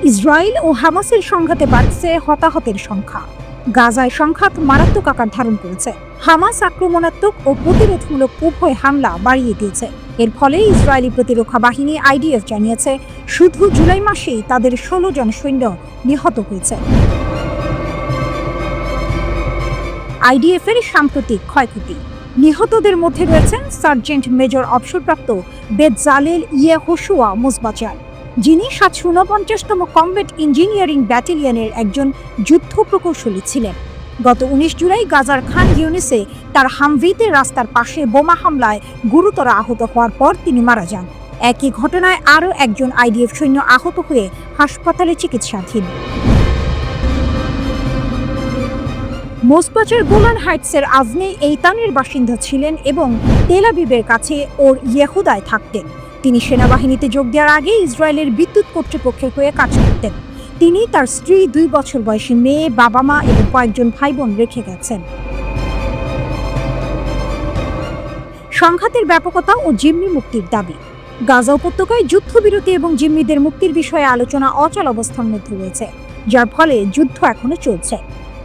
Israel ও হামাসের সংঘাতে বাড়ছে হতাহতের সংখ্যা। গাজায় সংঘাত মারাত্মক আকার ধারণ করেছে। হামাস আক্রমণাত্মক ও প্রতিরোধমূলক উভয় হামলা বাড়িয়ে দিয়েছে। এর ফলে ইসরায়েলি প্রতিরক্ষা বাহিনী আইডিএফ জানিয়েছে, শুধু জুলাই মাসেই তাদের 16 জন সৈন্য নিহত হয়েছে। আইডিএফ এর সাম্প্রতিক ক্ষয়ক্ষতি। নিহতদের মধ্যে রয়েছেন সার্জেন্ট মেজর অবসরপ্রাপ্ত বেতজালেল ইয়েহোশুয়া মুজবাচাল, যিনি 749তম কমব্যাট ইঞ্জিনিয়ারিং ব্যাটালিয়নের একজন যুদ্ধ প্রকৌশলী ছিলেন। গত 19 জুলাই গাজার খান ইউনিসে তার হামভিতে রাস্তার পাশে বোমা হামলায় গুরুতর আহত হওয়ার পর তিনি মারা যান। একই ঘটনায় আরও একজন আইডিএফ সৈন্য আহত হয়ে হাসপাতালে চিকিৎসাধীন। মোসবাচার গোলান হাইটসের আজনে এইতানের বাসিন্দা ছিলেন এবং তেল আবিবের কাছে ওর ইয়েহুদায় থাকতেন। তিনি সেনাবাহিনীতে যোগ দেওয়ার আগে ইসরায়েলের বিদ্যুৎ কর্তৃপক্ষের হয়ে কাজ করতেন। তিনি তার স্ত্রী, 2 বছর বয়সী মেয়ে, বাবা মা এবং কয়েকজন ভাই বোন রেখে গেছেন। সংঘাতের ব্যাপকতা ও জিম্মি মুক্তির দাবি। গাজা উপত্যকায় যুদ্ধবিরতি এবং জিম্মিদের মুক্তির বিষয়ে আলোচনা অচল অবস্থার মধ্যে রয়েছে, যার ফলে যুদ্ধ এখনো চলছে।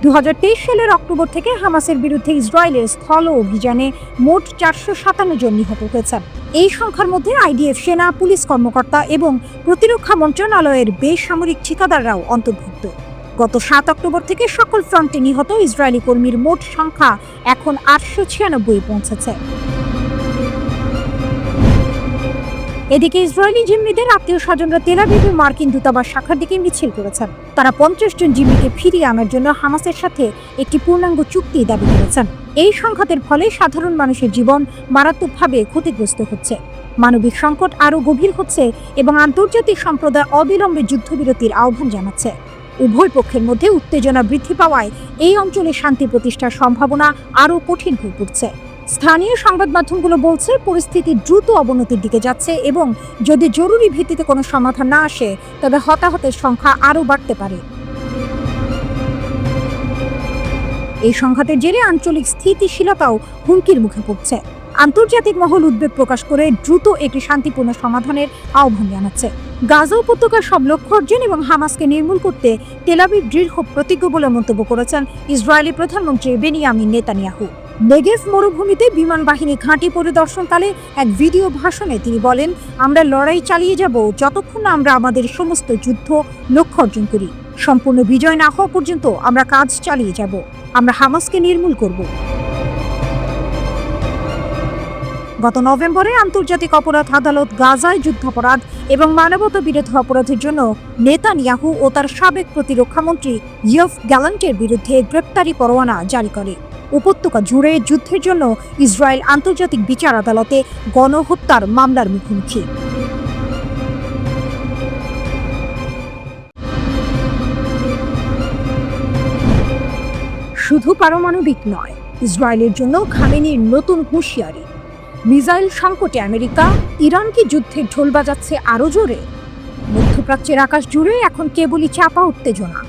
2023 সালের অক্টোবর থেকে হামাসের বিরুদ্ধে ইসরায়েলের স্থল অভিযানে মোট 457 জন নিহত হয়েছেন। এই সংখ্যার মধ্যে আইডিএফ সেনা, পুলিশ কর্মকর্তা এবং প্রতিরক্ষা মন্ত্রণালয়ের বেসামরিক ঠিকাদাররাও অন্তর্ভুক্ত। গত 7 অক্টোবর থেকে সকল ফ্রন্টে নিহত ইসরায়েলি কর্মীর মোট সংখ্যা এখন 896 পৌঁছেছে। এদিকে ইসরায়েলি জিম্মিদের আত্মীয় স্বজনরা তেল আবিবে মার্কিন দূতাবাস শাখার দিকে মিছিল করেছেন। তারা 50 জন জিম্মিকে ফিরিয়ে আনার জন্য হামাসের সাথে একটি পূর্ণাঙ্গ চুক্তি দাবি করেছেন। এই সংঘাতের ফলে সাধারণ মানুষের জীবন মারাত্মকভাবে ক্ষতিগ্রস্ত হচ্ছে, মানবিক সংকট আরও গভীর হচ্ছে এবং আন্তর্জাতিক সম্প্রদায় অবিলম্বে যুদ্ধবিরতির আহ্বান জানাচ্ছে। উভয় পক্ষের মধ্যে উত্তেজনা বৃদ্ধি পাওয়ায় এই অঞ্চলে শান্তি প্রতিষ্ঠার সম্ভাবনা আরও কঠিন হয়ে পড়ছে। স্থানীয় সংবাদ মাধ্যমগুলো বলছে, পরিস্থিতি দ্রুত অবনতির দিকে যাচ্ছে এবং যদি জরুরি ভিত্তিতে কোনো সমাধান না আসে তবে হতাহতের সংখ্যা আরও বাড়তে পারে। এই সংঘাতের জেরে আঞ্চলিক স্থিতিশীলতাও হুমকির মুখে পড়ছে। আন্তর্জাতিক মহল উদ্বেগ প্রকাশ করে দ্রুত একটি শান্তিপূর্ণ সমাধানের আহ্বান জানাচ্ছে। গাজা উপত্যকার সব লক্ষ্য অর্জন এবং হামাসকে নির্মূল করতে তেল আবিব দৃঢ় প্রতিজ্ঞ বলে মন্তব্য করেছেন ইসরায়েলি প্রধানমন্ত্রী বেনিয়ামিন নেতানিয়াহু। নেগেভ মরুভূমিতে বিমান বাহিনী ঘাঁটি পরিদর্শনকালে এক ভিডিও ভাষণে তিনি বলেন, আমরা লড়াই চালিয়ে যাব যতক্ষণ না আমরা আমাদের সমস্ত যুদ্ধ লক্ষ্য অর্জন করি। সম্পূর্ণ বিজয় না হওয়া পর্যন্ত আমরা কাজ চালিয়ে যাব। আমরা হামাসকে নির্মূল করব। গত নভেম্বরে আন্তর্জাতিক অপরাধ আদালত গাজায় যুদ্ধাপরাধ এবং মানবতা বিরোধী অপরাধের জন্য নেতানিয়াহু ও তার সাবেক প্রতিরক্ষামন্ত্রী ইয়োভ গ্যালান্টের বিরুদ্ধে গ্রেপ্তারি পরোয়ানা জারি করে। উপত্যকা জুড়ে যুদ্ধের জন্য ইসরায়েল আন্তর্জাতিক বিচার আদালতে গণহত্যার মামলার মুখোমুখি। শুধু পারমাণবিক নয়, ইসরায়েলের জন্য খামেনির নতুন হুঁশিয়ারি। মিসাইল সংকটে আমেরিকা, ইরান কি যুদ্ধের ঢোল বাজাচ্ছে আরও জোরে? মধ্যপ্রাচ্যের আকাশ জুড়ে এখন কেবলই চাপা উত্তেজনা।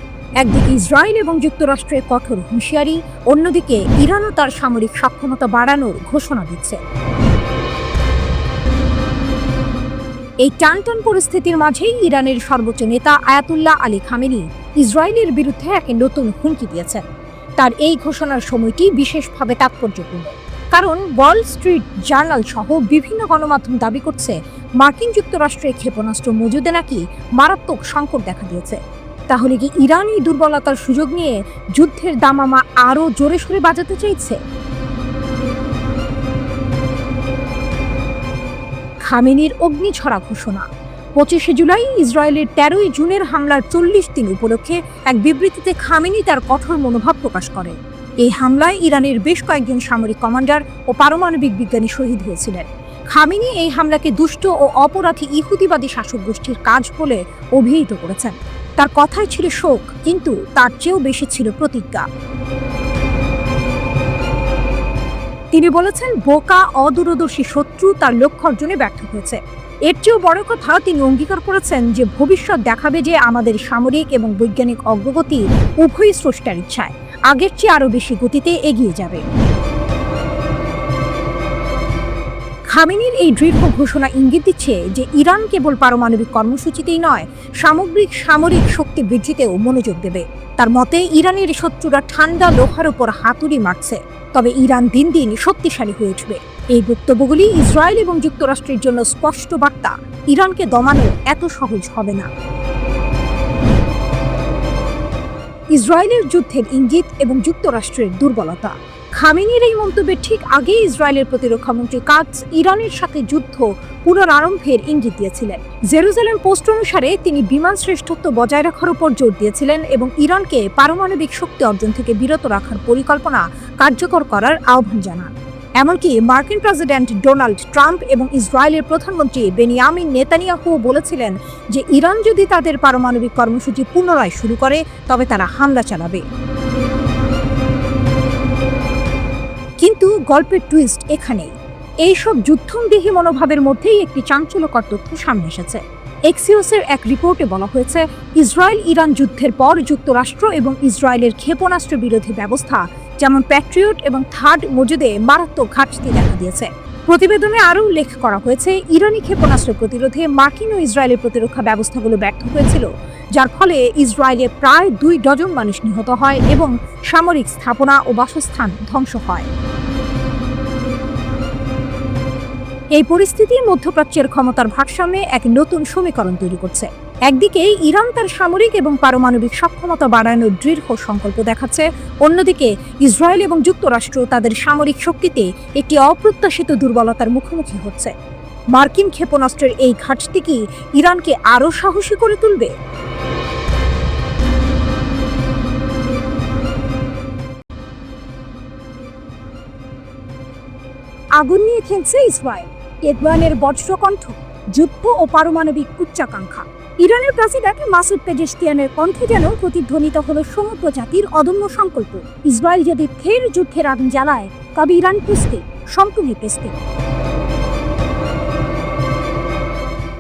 একদিকে ইসরায়েল এবং যুক্তরাষ্ট্রের কঠোর হুঁশিয়ারি, অন্যদিকে ইরানও তার সামরিক সক্ষমতা বাড়ানোর ঘোষণা দিচ্ছে। এই টানটান পরিস্থিতির মাঝেই ইরানের সর্বোচ্চ নেতা আয়াতুল্লাহ আলী খামেনি ইসরায়েলের বিরুদ্ধে এক নতুন হুমকি দিয়েছেন। তার এই ঘোষণার সময়টি বিশেষভাবে তাৎপর্যপূর্ণ, কারণ ওয়াল স্ট্রিট জার্নাল সহ বিভিন্ন গণমাধ্যম দাবি করছে মার্কিন যুক্তরাষ্ট্রের ক্ষেপণাস্ত্র মজুদে নাকি মারাত্মক সংকট দেখা দিয়েছে। তাহলে কি ইরান এই দুর্বলতার সুযোগ নিয়ে যুদ্ধের দামামা আরও জোরে সোরে বাজাতে চাইছে? খামেনির অগ্নিছড়া ঘোষণা। 25 জুলাই ইসরায়েলের 13 জুনের হামলার 40 দিন উপলক্ষে এক বিবৃতিতে খামেনি তার কঠোর মনোভাব প্রকাশ করেন। এই হামলায় ইরানের বেশ কয়েকজন সামরিক কমান্ডার ও পারমাণবিক বিজ্ঞানী শহীদ হয়েছিলেন। খামেনি এই হামলাকে দুষ্ট ও অপরাধী ইহুদিবাদী শাসক গোষ্ঠীর কাজ বলে অভিহিত করেছেন। তার কথায় ছিল শোক, কিন্তু তার চেয়েও বেশি ছিল প্রতিজ্ঞা। তিনি বলেছেন, বোকা অদূরদর্শী শত্রু তার লক্ষ্য অর্জনে ব্যর্থ হয়েছে। এর চেয়েও বড় কথা, তিনি অঙ্গীকার করেছেন যে ভবিষ্যৎ দেখাবে যে আমাদের সামরিক এবং বৈজ্ঞানিক অগ্রগতি উভয় স্রষ্টার ইচ্ছায় আগের চেয়ে আরও বেশি গতিতে এগিয়ে যাবে। খামেনির এই দৃঢ় ঘোষণা ইঙ্গিত দিচ্ছে যে ইরান কেবল পারমাণবিক কর্মসূচিতেই নয়, সামগ্রিক সামরিক শক্তি বৃদ্ধিতেও মনোযোগ দেবে। তার মতে, ইরানের শত্রুরা ঠান্ডা লোহার উপর হাতুড়ি মারছে, তবে ইরান দিন দিন শক্তিশালী হয়ে উঠবে। এই বক্তব্যগুলি ইসরায়েল এবং যুক্তরাষ্ট্রের জন্য স্পষ্ট বার্তা, ইরানকে দমানো এত সহজ হবে না। ইসরায়েলের যুদ্ধের ইঙ্গিত এবং যুক্তরাষ্ট্রের দুর্বলতা। খামেনির এই মন্তব্যের ঠিক আগেই ইসরায়েলের প্রতিরক্ষামন্ত্রী কাটস ইরানের সাথে যুদ্ধ পুনরারম্ভের ইঙ্গিত দিয়েছিলেন। জেরুজালেম পোস্ট অনুসারে তিনি বিমান শ্রেষ্ঠত্ব বজায় রাখার উপর জোর দিয়েছিলেন এবং ইরানকে পারমাণবিক শক্তি অর্জন থেকে বিরত রাখার পরিকল্পনা কার্যকর করার আহ্বান জানান। এমনকি মার্কিন প্রেসিডেন্ট ডোনাল্ড ট্রাম্প এবং ইসরায়েলের প্রধানমন্ত্রী বেনিয়ামিন নেতানিয়াহু বলেছিলেন যে ইরান যদি তাদের পারমাণবিক কর্মসূচি পুনরায় শুরু করে তবে তারা হামলা চালাবে। কিন্তু গল্পের টুইস্ট এখানেই। এইসব যুদ্ধমদেহী মনোভাবের মধ্যেই একটি চাঞ্চল্যকর তথ্য সামনে এসেছে। এক্সিওসের এক রিপোর্টে বলা হয়েছে, ইসরায়েল ইরান যুদ্ধের পর যুক্তরাষ্ট্র এবং ইসরায়েলের ক্ষেপণাস্ত্র বিরোধী ব্যবস্থা যেমন প্যাট্রিয়ট এবং থার্ড মজুদে মারাত্মক ঘাটতি দেখা দিয়েছে। প্রতিবেদনে আরও উল্লেখ করা হয়েছে, ইরানি ক্ষেপণাস্ত্র প্রতিরোধে মার্কিন ও ইসরায়েলের প্রতিরক্ষা ব্যবস্থাগুলো ব্যর্থ হয়েছিল, যার ফলে ইসরায়েলে প্রায় 2 ডজন মানুষ নিহত হয় এবং সামরিক স্থাপনা ও বাসস্থান ধ্বংস হয়। এই পরিস্থিতি মধ্যপ্রাচ্যের ক্ষমতার ভারসাম্যে এক নতুন সমীকরণ তৈরি করছে। একদিকে ইরান তার সামরিক এবং পারমাণবিক সক্ষমতা বাড়ানোর দৃঢ় সংকল্প দেখাচ্ছে, অন্যদিকে ইসরায়েল এবং যুক্তরাষ্ট্র তাদের সামরিক শক্তিতে একটি অপ্রত্যাশিত দুর্বলতার মুখোমুখি হচ্ছে। মার্কিন ক্ষেপণাস্ত্রের এই ঘাটতি কি ইরানকে আরও সাহসী করে তুলবে? আগুন নিয়ে খেলছে ইসরায়েল, তেহরানের বজ্রকণ্ঠ, যুদ্ধ ও পারমাণবিক উচ্চাকাঙ্ক্ষা। ইরানের প্রেসিডেন্ট মাসুদ পেজেশকিয়ানের কণ্ঠে যেন প্রতিধ্বনিত হলো সমগ্র জাতির অদম্য সংকল্প। ইসরায়েল যদি ফের যুদ্ধের আগুন জ্বালায় তবে ইরান প্রস্তুত, সম্পূর্ণ প্রস্তুত।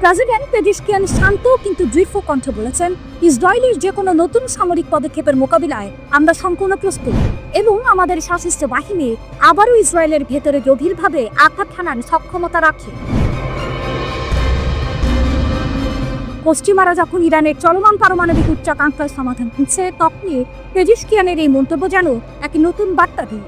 প্রেসিডেন্ট পেজেশকিয়ান শান্ত কিন্তু দৃঢ় কণ্ঠে বলেছেন, ইসরায়েলের যে কোনো নতুন সামরিক পদক্ষেপের মোকাবিলায় আমরা সম্পূর্ণ প্রস্তুত এবং আমাদের সশস্ত্র বাহিনী আবারও ইসরায়েলের ভেতরে গভীরভাবে আঘাত হানার সক্ষমতা রাখে। পশ্চিমারা যখন ইরানের চলমান পারমাণবিক উচ্চাকাঙ্ক্ষার সমাধান খুঁজছে, তখনই পেজেশকিয়ানের এই মন্তব্য যেন এক নতুন বার্তা দেয়।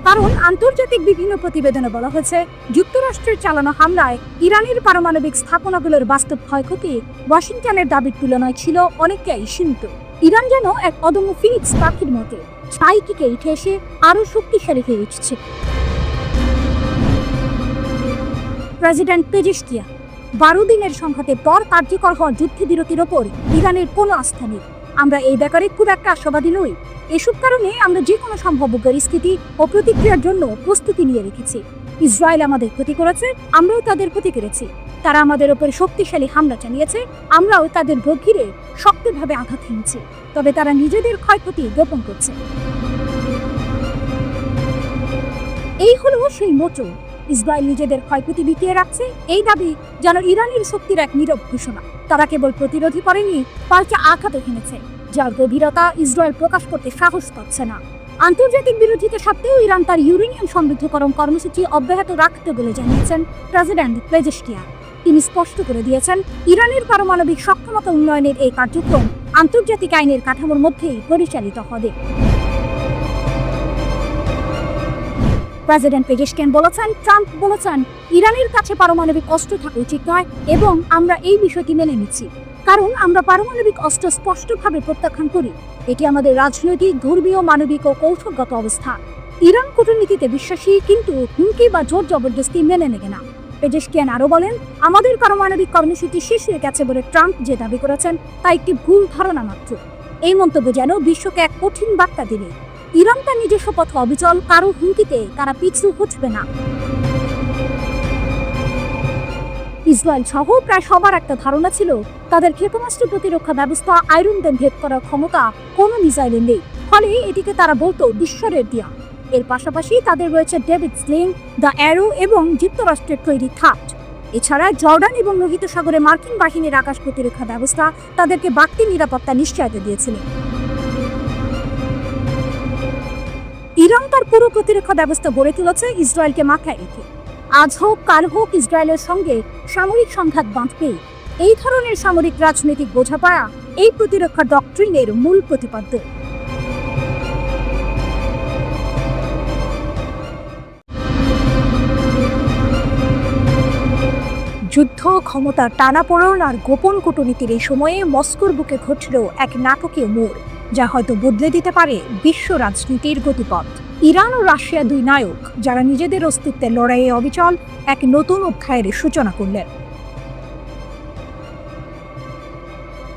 কারণ আন্তর্জাতিক বিভিন্ন প্রতিবেদনে বলা হয়েছে, যুক্তরাষ্ট্রের চালানো হামলায় ইরানের পারমাণবিক স্থাপনাগুলোর বাস্তব ক্ষয়ক্ষতি ওয়াশিংটনের দাবির তুলনায় ছিল অনেকটাই সীমিত। ইরান যেন এক অদম্য ফিনিক্স পাখির মতো ছাই থেকে উঠে এসে আরও শক্তিশালী হয়ে উঠছে। প্রেসিডেন্ট পেজেশকিয়ান, 12 দিনের সংঘাতের পর কার্যকর হওয়া যুদ্ধবিরতির ওপর ইরানের কোনো আস্থা নেই। আমরা এই ব্যাপারে খুব একটা আশাবাদী নই। এসব কারণে আমরা যে কোনো সম্ভাব্য পরিস্থিতি ও প্রতিক্রিয়ার জন্য প্রস্তুতি নিয়ে রেখেছি। ইসরায়েল আমাদের ক্ষতি করেছে, আমরাও তাদের ক্ষতি করেছি। তারা আমাদের ওপর শক্তিশালী হামলা চালিয়েছে, আমরাও তাদের গভীরে শক্তভাবে আঘাত হেনেছি। তবে তারা নিজেদের ক্ষয়ক্ষতি গোপন করছে। এই হলো সেই মোচন। ইসরায়েল নিজেদের ক্ষয়ক্ষতি বিকিয়ে রাখছে, এই দাবি যেন ইরানের শক্তির এক নীরব ঘোষণা। তারা কেবল প্রতিরোধী করেনি, পাল্টা আঘাত হেনেছে, যার গভীরতা ইসরায়েল প্রকাশ করতে সাহস পাচ্ছে না। আন্তর্জাতিক বিরোধিতা সত্ত্বেও ইরান তার ইউরেনিয়াম সমৃদ্ধকরণ কর্মসূচি অব্যাহত রাখতে বলে জানিয়েছেন প্রেসিডেন্ট পেজেশকিয়ান। তিনি স্পষ্ট করে দিয়েছেন, ইরানের পারমাণবিক সক্ষমতা উন্নয়নের এই কার্যক্রম আন্তর্জাতিক আইনের কাঠামোর মধ্যেই পরিচালিত হবে। প্রেসিডেন্ট পেজেশকিয়ান বলেছেন, ট্রাম্প বলেছেন, ইরানের কাছে পারমাণবিক অস্ত্র থাকা উচিত নয় এবং আমরা এই বিষয়টি মেনে নিচ্ছি, কারণ আমরা পারমাণবিক অস্ত্র স্পষ্টভাবে প্রত্যাখ্যান করি। এটি আমাদের রাজনৈতিক, ধর্মীয়, মানবিক ও কৌশলগত অবস্থা। ইরান কূটনীতিতে বিশ্বাসী, কিন্তু হুমকি বা জোর জবরদস্তি মেনে নেবে না। পেজেশকিয়ান আরও বলেন, আমাদের পারমাণবিক কর্মসূচি শেষ হয়ে গেছে বলে ট্রাম্প যে দাবি করেছেন তা একটি ভুল ধারণা মাত্র। এই মন্তব্য যেন বিশ্বকে এক কঠিন বার্তা দিলে ইরান তার নিজস্ব পথে অবিচল, কারো হুমকিতে তারা পিছু হটবে না। ইসরায়েল সহ প্রায় সবার একটা ধারণা ছিল, তাদের ক্ষেপণাস্ত্র প্রতিরক্ষা ব্যবস্থা আয়রন ডোম ভেদ করার ক্ষমতা কোনো মিসাইলের নেই, ফলে এটিকে তারা বলতো ঈশ্বরের দেয়া। এর পাশাপাশি তাদের রয়েছে ডেভিড স্লিং, দ্য অ্যারো এবং যুক্তরাষ্ট্রের তৈরি থাট। এছাড়া জর্ডান এবং লোহিত সাগরে মার্কিন বাহিনীর আকাশ প্রতিরক্ষা ব্যবস্থা তাদেরকে বাড়তি নিরাপত্তা নিশ্চয়তা দিয়েছিল। ইরান তার পুরো প্রতিরক্ষা ব্যবস্থা গড়ে তুলেছে ইসরায়েলকে মাথায় রেখে। আজ হোক কাল হোক ইসরায়েলের সঙ্গে সামরিক সংঘাত বাঁধবেই। এই ধরনের সামরিক রাজনৈতিক বোঝাপড়া এই প্রতিরক্ষা ডক্ট্রিনের মূল প্রতিপাদ্য। যুদ্ধ, ক্ষমতা টানাপোড়েন আর গোপন কূটনীতির এই সময়ে মস্কোর বুকে ঘটল এক নাটকীয় মোড়, যা হয়তো বদলে দিতে পারে বিশ্ব রাজনীতির গতিপথ। ইরান ও রাশিয়া দুই নায়ক, যারা নিজেদের অস্তিত্বের লড়াইয়ে অবিচল, এক নতুন অধ্যায়ের সূচনা করলেন।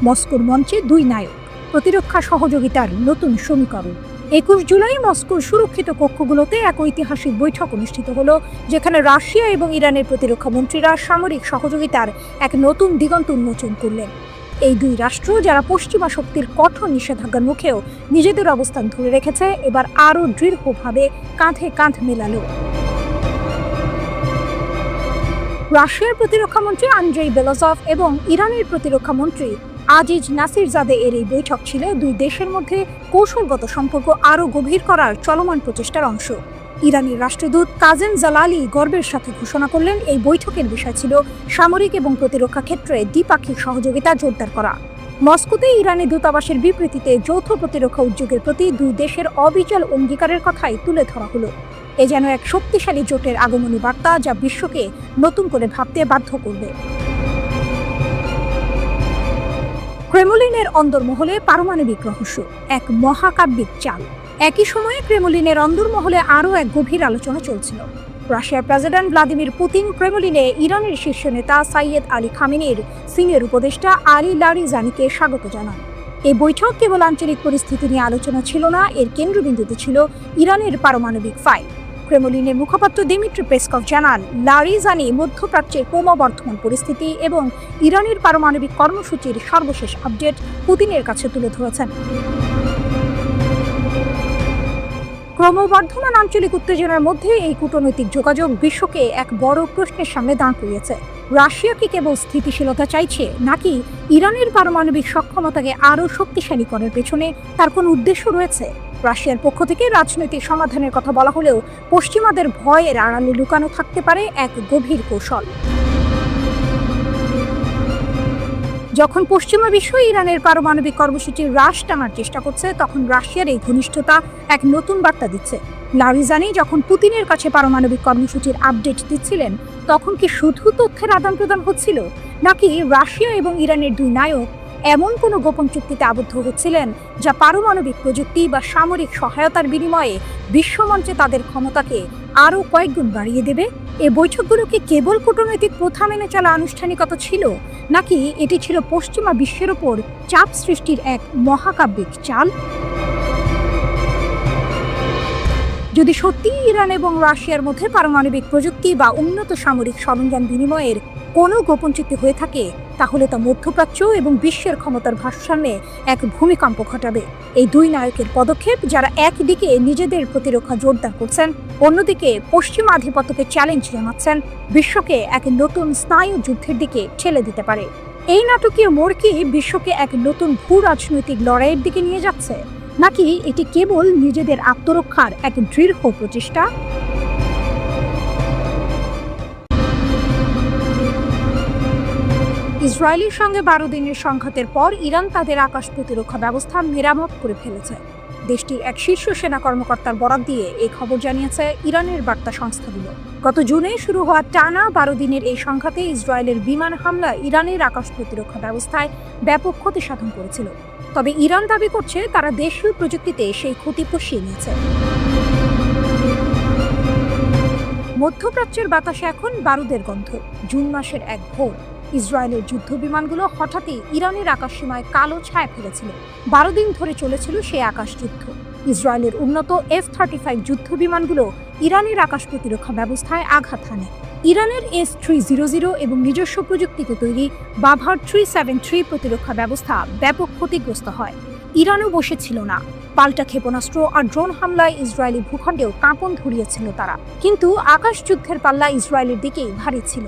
মস্কোর মঞ্চে দুই নায়ক, প্রতিরক্ষা সহযোগিতার নতুন সমীকরণ। 21 জুলাই মস্কোর সুরক্ষিত কক্ষগুলোতে এক ঐতিহাসিক বৈঠক অনুষ্ঠিত হলো, যেখানে রাশিয়া এবং ইরানের প্রতিরক্ষা মন্ত্রীরা সামরিক সহযোগিতার এক নতুন দিগন্ত উন্মোচন করলেন। এই দুই রাষ্ট্র, যারা পশ্চিমা শক্তির কঠোর নিষেধাজ্ঞার মুখেও নিজেদের অবস্থান ধরে রেখেছে, এবার আরও দৃঢ়ভাবে কাঁধে কাঁধ মেলালো। রাশিয়ার প্রতিরক্ষা মন্ত্রী আন্দ্রেই বেলাজভ এবং ইরানের প্রতিরক্ষা মন্ত্রী আজিজ নাসিরজাদে এর এই বৈঠক ছিল দুই দেশের মধ্যে কৌশলগত সম্পর্ক আরও গভীর করার চলমান প্রচেষ্টার অংশ। ইরানের রাষ্ট্রদূত কাজেম জালালি গর্বের সাথে ঘোষণা করলেন, এই বৈঠকের বিষয় ছিল সামরিক এবং প্রতিরক্ষা ক্ষেত্রে দ্বিপাক্ষিক সহযোগিতা জোরদার করা। মস্কোতে ইরানের দূতাবাসের বিবৃতিতে যৌথ প্রতিরক্ষা উদ্যোগের প্রতি দুই দেশের অবিচল অঙ্গীকারের কথাই তুলে ধরা হলো। এ যেন এক শক্তিশালী জোটের আগমনী বার্তা, যা বিশ্বকে নতুন করে ভাবতে বাধ্য করবে। ক্রেমলিনের অন্দরমহলে পারমাণবিক রহস্য, এক মহাকাব্যিক চাল। একই সময়ে ক্রেমলিনের অন্দরমহলে আরও এক গভীর আলোচনা চলছিল। রাশিয়ার প্রেসিডেন্ট ভ্লাদিমির পুতিন ক্রেমলিনে ইরানের শীর্ষ নেতা সাইয়েদ আলী খামেনির সিনিয়র উপদেষ্টা আলী লারিজানিকে স্বাগত জানান। এই বৈঠক কেবল আঞ্চলিক পরিস্থিতি নিয়ে আলোচনা ছিল না, এর কেন্দ্রবিন্দুতে ছিল ইরানের পারমাণবিক ফাইল। ক্রেমলিনের মুখপাত্র দিমিত্রি পেসকভ জানান, লারিজানি মধ্যপ্রাচ্যের ক্রমবর্ধমান পরিস্থিতি এবং ইরানের পারমাণবিক কর্মসূচির সর্বশেষ আপডেট পুতিনের কাছে তুলে ধরেছেন। ক্রমবর্ধমান আঞ্চলিক উত্তেজনার মধ্যে এই কূটনৈতিক যোগাযোগ বিশ্বকে এক বড় প্রশ্নের সামনে দাঁড় করিয়েছে। রাশিয়া কি কেবল স্থিতিশীলতা চাইছে, নাকি ইরানের পারমাণবিক সক্ষমতাকে আরও শক্তিশালী করার পেছনে তার কোনো উদ্দেশ্য রয়েছে? রাশিয়ার পক্ষ থেকে রাজনৈতিক সমাধানের কথা বলা হলেও পশ্চিমাদের ভয়ের আড়ালে লুকানো থাকতে পারে এক গভীর কৌশল। যখন পশ্চিমা বিশ্ব ইরানের পারমাণবিক কর্মসূচির হ্রাস টানার চেষ্টা করছে, তখন রাশিয়ার এই ঘনিষ্ঠতা এক নতুন বার্তা দিচ্ছে। লারিজানি যখন পুতিনের কাছে পারমাণবিক কর্মসূচির আপডেট দিচ্ছিলেন, তখন কি শুধু তথ্যের আদান প্রদান হচ্ছিল, নাকি রাশিয়া এবং ইরানের দুই নায়ক এমন কোনো গোপন চুক্তিতে আবদ্ধ হচ্ছিলেন, যা পারমাণবিক প্রযুক্তি বা সামরিক সহায়তার বিনিময়ে বিশ্বমঞ্চে তাদের ক্ষমতাকে আরও কয়েকগুণ বাড়িয়ে দেবে? এই বৈঠকগুলো কি কেবল কূটনৈতিক প্রথা মেনে চলা আনুষ্ঠানিকতা ছিল, নাকি এটি ছিল পশ্চিমা বিশ্বের ওপর চাপ সৃষ্টির এক মহাকাব্যিক চাল? যদি সত্যি ইরান এবং রাশিয়ার মধ্যে পারমাণবিক প্রযুক্তি বা উন্নত সামরিক সরঞ্জাম বিনিময়ের কোনো গোপন চুক্তি হয়ে থাকে, তাহলে তা মধ্যপ্রাচ্য এবং বিশ্বের ক্ষমতার ভারসাম্যে এক ভূমিকম্প ঘটাবে। এই দুই নায়কের পদক্ষেপ, যারা একদিকে নিজেদের প্রতিরক্ষা জোরদার করছেন, অন্যদিকে পশ্চিমা আধিপত্যকে চ্যালেঞ্জ জানাচ্ছেন, বিশ্বকে এক নতুন স্নায়ু যুদ্ধের দিকে ঠেলে দিতে পারে। এই নাটকীয় মোড় কি বিশ্বকে এক নতুন ভূ রাজনৈতিক লড়াইয়ের দিকে নিয়ে যাচ্ছে, নাকি এটি কেবল নিজেদের আত্মরক্ষার এক দৃঢ় প্রচেষ্টা? ইসরায়েলের সঙ্গে 12 দিনের সংঘাতের পর ইরান তাদের আকাশ প্রতিরক্ষা ব্যবস্থা মেরামত করে ফেলেছে। দেশটির এক শীর্ষ সেনা কর্মকর্তার বরাত দিয়ে এই খবর জানিয়েছে ইরানের বার্তা সংস্থাগুলো। গত জুনে শুরু হওয়া টানা 12 দিনের এই সংঘাতে ইসরায়েলের বিমান হামলা ইরানের আকাশ প্রতিরক্ষা ব্যবস্থায় ব্যাপক ক্ষতি সাধন করেছিল। তবে ইরান দাবি করছে, তারা দেশীয় প্রযুক্তিতে সেই ক্ষতি পুষিয়ে নিয়েছে। মধ্যপ্রাচ্যের বাতাসে এখন বারুদের গন্ধ। জুন মাসের এক ভোর ইসরায়েলের যুদ্ধ বিমানগুলো হঠাৎই ইরানের আকাশসীমায় কালো ছায়া ফেলেছিল। 12 দিন ধরে চলেছিল সেই আকাশ যুদ্ধ। ইসরায়েলের উন্নত F-35 যুদ্ধ বিমানগুলো ইরানের আকাশ প্রতিরক্ষা ব্যবস্থায় আঘাত হানে। ইরানের S-300 এবং নিজস্ব প্রযুক্তিতে তৈরি বাভার 373 প্রতিরক্ষা ব্যবস্থা ব্যাপক ক্ষতিগ্রস্ত হয়। ইরানও বসেছিল না। পাল্টা ক্ষেপণাস্ত্র আর ড্রোন হামলায় ইসরায়েলি ভূখণ্ডেও কাঁপন ধরিয়েছিল তারা। কিন্তু আকাশ যুদ্ধের পাল্লা ইসরায়েলের দিকেই ভারী ছিল।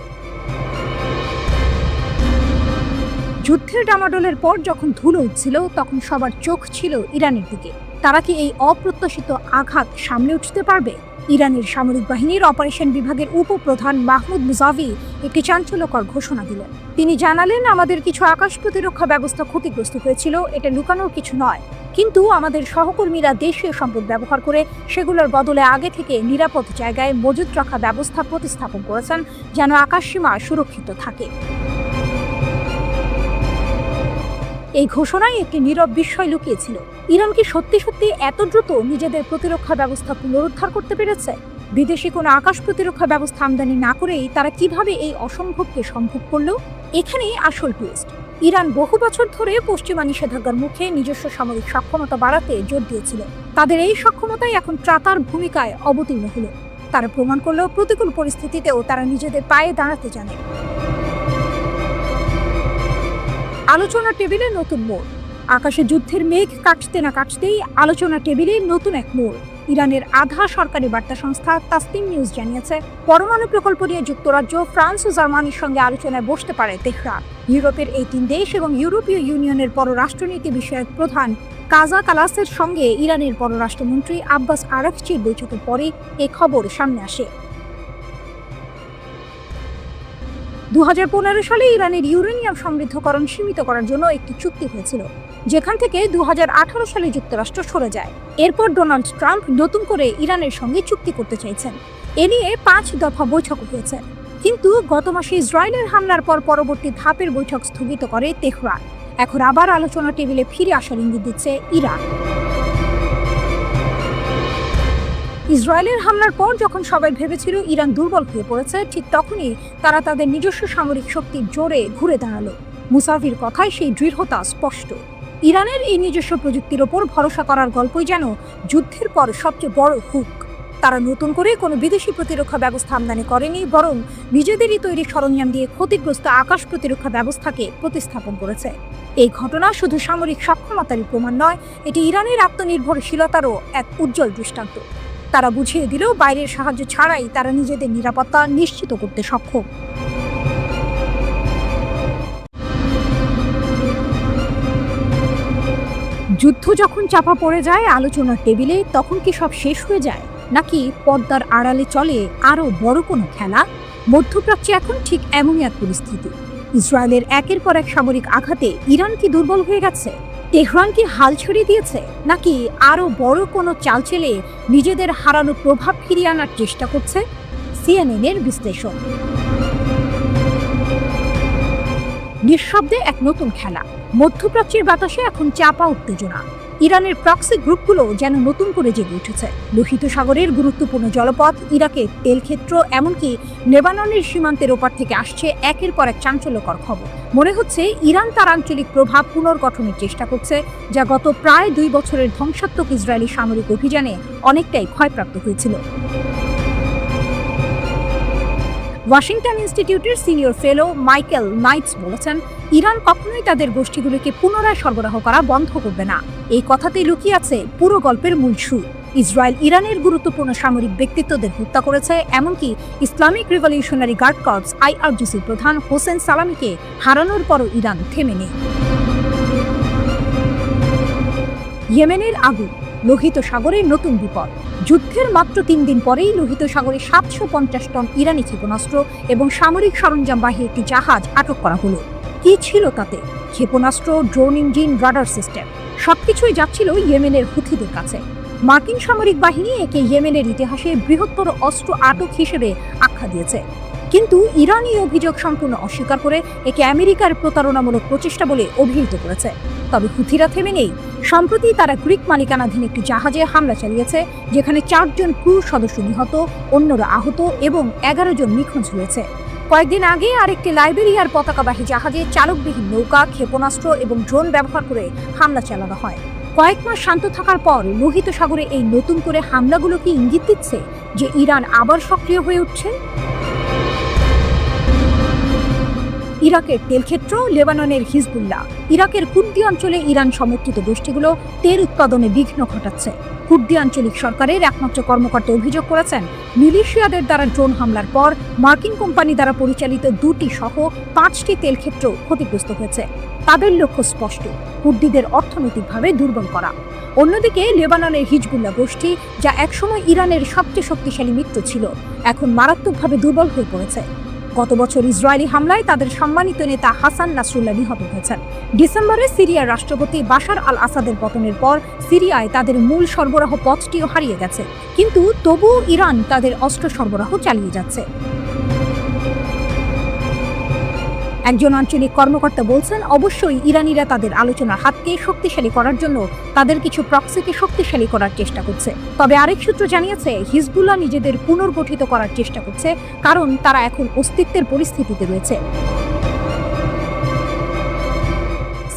যুদ্ধের ডামাডোলের পর যখন ধুলো উঠছিল, তখন সবার চোখ ছিল ইরানের দিকে। তারা কি এই অপ্রত্যাশিত আঘাত সামলে উঠতে পারবে? ইরানের সামরিক বাহিনীর অপারেশন বিভাগের উপপ্রধান মাহমুদ মুজাভি একটি চাঞ্চল্যকর ঘোষণা দিলেন। তিনি জানালেন, আমাদের কিছু আকাশ প্রতিরক্ষা ব্যবস্থা ক্ষতিগ্রস্ত হয়েছিল, এটা লুকানোর কিছু নয়। কিন্তু আমাদের সহকর্মীরা দেশীয় সম্পদ ব্যবহার করে সেগুলোর বদলে আগে থেকে নিরাপদ জায়গায় মজুত রাখা ব্যবস্থা প্রতিস্থাপন করেছেন, যেন আকাশসীমা সুরক্ষিত থাকে। এই ঘোষণায় একটি নীরব বিস্ময় লুকিয়েছিল। ইরান কি সত্যি সত্যি এত দ্রুত নিজেদের প্রতিরক্ষা ব্যবস্থা পুনরুদ্ধার করতে পেরেছে? বিদেশি কোনো আকাশ প্রতিরক্ষা ব্যবস্থা আমদানি না করেই তারা কিভাবে এই অসম্ভবকে সম্ভব করল? এখানেই আসল টুইস্ট। ইরান বহু বছর ধরে পশ্চিমা নিষেধাজ্ঞার মুখে নিজস্ব সামরিক সক্ষমতা বাড়াতে জোর দিয়েছিল। তাদের এই সক্ষমতাই এখন ত্রাতার ভূমিকায় অবতীর্ণ হলো। তারা প্রমাণ করল, প্রতিকূল পরিস্থিতিতেও তারা নিজেদের পায়ে দাঁড়াতে জানে। আলোচনা টেবিলে নতুন মোড়। আকাশে যুদ্ধের মেঘ কাটতে না কাটতেই আলোচনা টেবিলে নতুন এক মোড়। ইরানের আধা সরকারি বার্তা সংস্থা তাসনিম নিউজ জানিয়েছে, পরমাণু প্রকল্প নিয়ে যুক্তরাজ্য, ফ্রান্স ও জার্মানির সঙ্গে আলোচনায় বসতে পারে তেহরান। ইউরোপের এই তিন দেশ এবং ইউরোপীয় ইউনিয়নের পররাষ্ট্রনীতি বিষয়ক প্রধান কাজা কালাসের সঙ্গে ইরানের পররাষ্ট্রমন্ত্রী আব্বাস আরাকচির বৈঠকের পরে এই খবর সামনে আসে। 2015 সালে ইরানের ইউরেনিয়াম সমৃদ্ধকরণ সীমিত করার জন্য একটি চুক্তি হয়েছিল, যেখান থেকে 2018 সালে যুক্তরাষ্ট্র সরে যায়। এরপর ডোনাল্ড ট্রাম্প নতুন করে ইরানের সঙ্গে চুক্তি করতে চাইছেন। এ নিয়ে 5 দফা বৈঠক হয়েছে, কিন্তু গত মাসে ইসরায়েলের হামলার পর পরবর্তী ধাপের বৈঠক স্থগিত করে তেহরান। এখন আবার আলোচনা টেবিলে ফিরে আসার ইঙ্গিত দিচ্ছে ইরান। ইসরায়েলের হামলার পর যখন সবাই ভেবেছিল ইরান দুর্বল হয়ে পড়েছে, ঠিক তখনই তারা তাদের নিজস্ব সামরিক শক্তির জোরে ঘুরে দাঁড়ালো। মুসাভির কথায় সেই দৃঢ়তা স্পষ্ট। ইরানের এই নিজস্ব প্রযুক্তির ওপর ভরসা করার গল্পই যেন যুদ্ধের পর সবচেয়ে বড় হুক। তারা নতুন করে কোনো বিদেশি প্রতিরক্ষা ব্যবস্থা আমদানি করেনি, বরং নিজেদেরই তৈরি সরঞ্জাম দিয়ে ক্ষতিগ্রস্ত আকাশ প্রতিরক্ষা ব্যবস্থাকে প্রতিস্থাপন করেছে। এই ঘটনা শুধু সামরিক সক্ষমতারই প্রমাণ নয়, এটি ইরানের আত্মনির্ভরশীলতারও এক উজ্জ্বল দৃষ্টান্ত। তারা বুঝিয়ে দিল, বাইরের সাহায্য ছাড়াই তারা নিজেদের নিরাপত্তা নিশ্চিত করতে সক্ষম। যুদ্ধ যখন চাপা পড়ে যায় আলোচনার টেবিলে, তখন কি সব শেষ হয়ে যায়, নাকি পর্দার আড়ালে চলে আরো বড় কোনো খেলা? মধ্যপ্রাচ্যে এখন ঠিক এমনই এক পরিস্থিতি। ইসরায়েলের একের পর এক সামরিক আঘাতে ইরান কি দুর্বল হয়ে গেছে? তেহরান কি হাল ছড়িয়ে দিয়েছে, নাকি আরো বড় কোনো চাল চেলে নিজেদের হারানো প্রভাব ফিরিয়ে আনার চেষ্টা করছে? সিএনএন-এর বিশ্লেষণ। নিঃশব্দে এক নতুন খেলা। মধ্যপ্রাচ্যের বাতাসে এখন চাপা উত্তেজনা। ইরানের প্রক্সি গ্রুপগুলো যেন নতুন করে জেগে উঠেছে। লোহিত সাগরের গুরুত্বপূর্ণ জলপথ, ইরাকের তেলক্ষেত্র, এমনকি লেবাননের সীমান্তের ওপার থেকে আসছে একের পর এক চাঞ্চল্যকর খবর। মনে হচ্ছে ইরান তার আঞ্চলিক প্রভাব পুনর্গঠনের চেষ্টা করছে, যা গত প্রায় 2 বছরের ধ্বংসাত্মক ইসরায়েলি সামরিক অভিযানে অনেকটাই ক্ষয়প্রাপ্ত হয়েছিল। ওয়াশিংটন ইনস্টিটিউটের সিনিয়র ফেলো মাইকেল নাইটস বলেছেন, ইরান কখনোই তাদের গোষ্ঠীগুলোকে পুনরায় সরবরাহ করা বন্ধ করবে না। এই কথাতেই লুকিয়ে আছে পুরো গল্পের মূল সুর। ইসরায়েল ইরানের গুরুত্বপূর্ণ সামরিক ব্যক্তিত্বদের হত্যা করেছে, এমনকি Islamic revolutionary guard corps IRGC প্রধান হোসেন সালামিকে হারানোর পরও ইরান থেমে নেই। ইয়েমেনের আগুন, লোহিত সাগরের নতুন বিপদ। যুদ্ধের মাত্র 3 দিন পরেই লোহিত সাগরে 750 টন ইরানি ক্ষেপণাস্ত্র এবং সামরিক সরঞ্জামবাহী একটি জাহাজ আটক করা হলো। কি ছিল তাতে? ক্ষেপণাস্ত্র, ড্রোন ইঞ্জিন, রাডার সিস্টেম, সবকিছুই যাচ্ছিল ইয়েমেনের হুথিদের কাছে। মার্কিন সামরিক বাহিনী একে ইয়েমেনের ইতিহাসে বৃহত্তর অস্ত্র আটক হিসেবে আখ্যা দিয়েছে, কিন্তু ইরান এই অভিযোগ সম্পূর্ণ অস্বীকার করে একে আমেরিকার প্রতারণামূলক প্রচেষ্টা বলে অভিহিত করেছে। তবে হুথিরা থেমে নেই। সম্প্রতি তারা গ্রিক মালিকানাধীন একটি জাহাজে হামলা চালিয়েছে, যেখানে 4 জন ক্রু সদস্য নিহত, অন্যরা আহত এবং 11 জন নিখোঁজ হয়েছে। কয়েকদিন আগে আরেকটি লাইবেরিয়ার পতাকাবাহী জাহাজে চালকবিহীন নৌকা, ক্ষেপণাস্ত্র এবং ড্রোন ব্যবহার করে হামলা চালানো হয়। কয়েক মাস শান্ত থাকার পর লোহিত সাগরে এই নতুন করে হামলাগুলো কি ইঙ্গিত দিচ্ছে যে ইরান আবার সক্রিয় হয়ে উঠছে? ইরাকের তেলক্ষেত্র, লেবাননের হিজবুল্লাহ, ইরাকের কুর্দি অঞ্চলে ইরান সমর্থিত গোষ্ঠীগুলো তেল উৎপাদনে বিঘ্ন ঘটাচ্ছে। কুর্দি আঞ্চলিক সরকারের একমাত্র কর্মকর্তা অভিযোগ করেছেন, মিলিশিয়াদের দ্বারা ড্রোন হামলার পর মার্কিন কোম্পানি দ্বারা পরিচালিত 2টি সহ 5টি তেলক্ষেত্র ক্ষতিগ্রস্ত হয়েছে। তাদের লক্ষ্য স্পষ্ট, কুর্দিদের অর্থনৈতিকভাবে দুর্বল করা। অন্যদিকে লেবাননের হিজবুল্লাহ গোষ্ঠী, যা একসময় ইরানের সবচেয়ে শক্তিশালী মিত্র ছিল, এখন মারাত্মকভাবে দুর্বল হয়ে পড়েছে। গত বছর ইসরায়েলি হামলায় তাদের সম্মানিত নেতা হাসান নাসরুল্লাহ নিহত হয়েছেন। ডিসেম্বরে সিরিয়ার রাষ্ট্রপতি বাশার আল আসাদের পতনের পর সিরিয়ায় তাদের মূল সরবরাহ পথটিও হারিয়ে গেছে, কিন্তু তবুও ইরান তাদের অস্ত্র সরবরাহ চালিয়ে যাচ্ছে। একজন আঞ্চলিক কর্মকর্তা বলছেন, অবশ্যই ইরানিরা তাদের আলোচনার হাতকে শক্তিশালী করার জন্য তাদের কিছু প্রক্সিকে শক্তিশালী করার চেষ্টা করছে। তবে আরেক সূত্র জানিয়েছে, হিজবুল্লাহ নিজেদের পুনর্গঠিত করার চেষ্টা করছে, কারণ তারা এখন অস্তিত্বের পরিস্থিতিতে রয়েছে।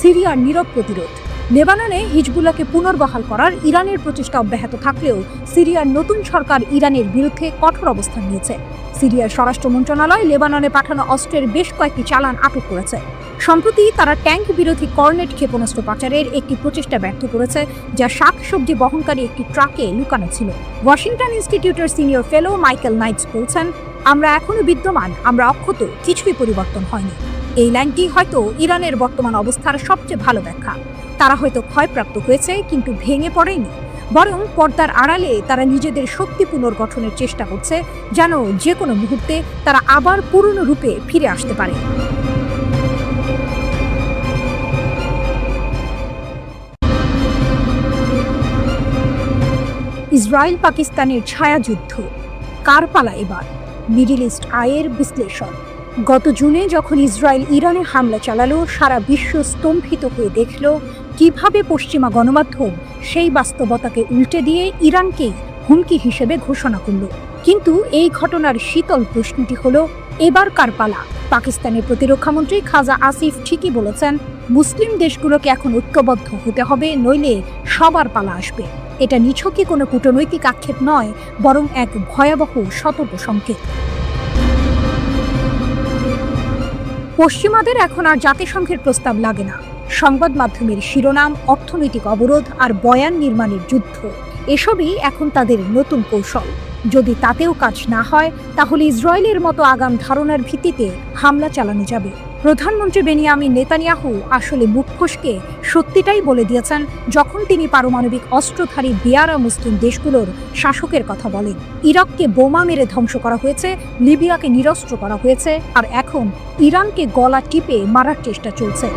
সিরিয়ার নীরব প্রতিরোধ। লেবাননে হিজবুল্লাহকে পুনর্বহাল করার ইরানের প্রচেষ্টা অব্যাহত থাকলেও সিরিয়ার নতুন সরকার ইরানের বিরুদ্ধে কঠোর অবস্থান নিয়েছে। সিরিয়ার স্বরাষ্ট্র মন্ত্রণালয় লেবাননে পাঠানো অস্ত্রের বেশ কয়েকটি চালান আটক করেছে। সম্প্রতি তারা ট্যাঙ্ক বিরোধী কর্নেট ক্ষেপণাস্ত্র পাচারের একটি প্রচেষ্টা ব্যর্থ করেছে, যা শাকসবজি বহনকারী একটি ট্রাকে লুকানো ছিল। ওয়াশিংটন ইনস্টিটিউটের সিনিয়র ফেলো মাইকেল নাইটস বলছেন, আমরা এখনো বিদ্যমান, আমরা অক্ষত, কিছুই পরিবর্তন হয়নি। এই লাইনটি হয়তো ইরানের বর্তমান অবস্থার সবচেয়ে ভালো ব্যাখ্যা। তারা হয়তো ক্ষয়প্রাপ্ত হয়েছে, কিন্তু ভেঙে পড়েনি, বরং পর্দার আড়ালে তারা নিজেদের শক্তি পুনর্গঠনের চেষ্টা করছে, যেন যে কোনো মুহূর্তে তারা আবার পুরনো রূপে ফিরে আসতে পারে। ইসরায়েল পাকিস্তানের ছায়াযুদ্ধ, কার পালা এবার? মিডল ইস্ট আইয়ের বিশ্লেষণ। গত জুনে যখন ইসরায়েল ইরানে হামলা চালালো, সারা বিশ্ব স্তম্ভিত হয়ে দেখল কিভাবে পশ্চিমা গণমাধ্যম সেই বাস্তবতাকে উল্টে দিয়ে ইরানকেই হুমকি হিসেবে ঘোষণা করল। কিন্তু এই ঘটনার শীতল প্রশ্নটি হলো, এবার কার পালা? পাকিস্তানের প্রতিরক্ষামন্ত্রী খাজা আসিফ ঠিকই বলেছেন, মুসলিম দেশগুলোকে এখন ঐক্যবদ্ধ হতে হবে, নইলে সবার পালা আসবে। এটা নিছকই কোনো কূটনৈতিক আক্ষেপ নয়, বরং এক ভয়াবহ সতর্ক সংকেত। পশ্চিমাদের এখন আর জাতিসংঘের প্রস্তাব লাগে না। সংবাদ মাধ্যমের শিরোনাম, অর্থনৈতিক অবরোধ আর বয়ান নির্মাণের যুদ্ধ, এসবই এখন তাদের নতুন কৌশল। যদি তাতেও কাজ না হয়, তাহলে ইসরায়েলের মতো আগাম ধারণার ভিত্তিতে হামলা চালানো যাবে। প্রধানমন্ত্রী বেনিয়ামিন নেতানিয়াহু আসলে মুখ ফসকে সত্যিটাই বলে দিয়েছেন যখন তিনি পারমাণবিক অস্ত্রধারী বেয়ারা মুসলিম দেশগুলোর শাসকের কথা বলেন। ইরাককে বোমা মেরে ধ্বংস করা হয়েছে, লিবিয়াকে নিরস্ত্র করা হয়েছে, আর এখন ইরানকে গলা টিপে মারার চেষ্টা চলছে।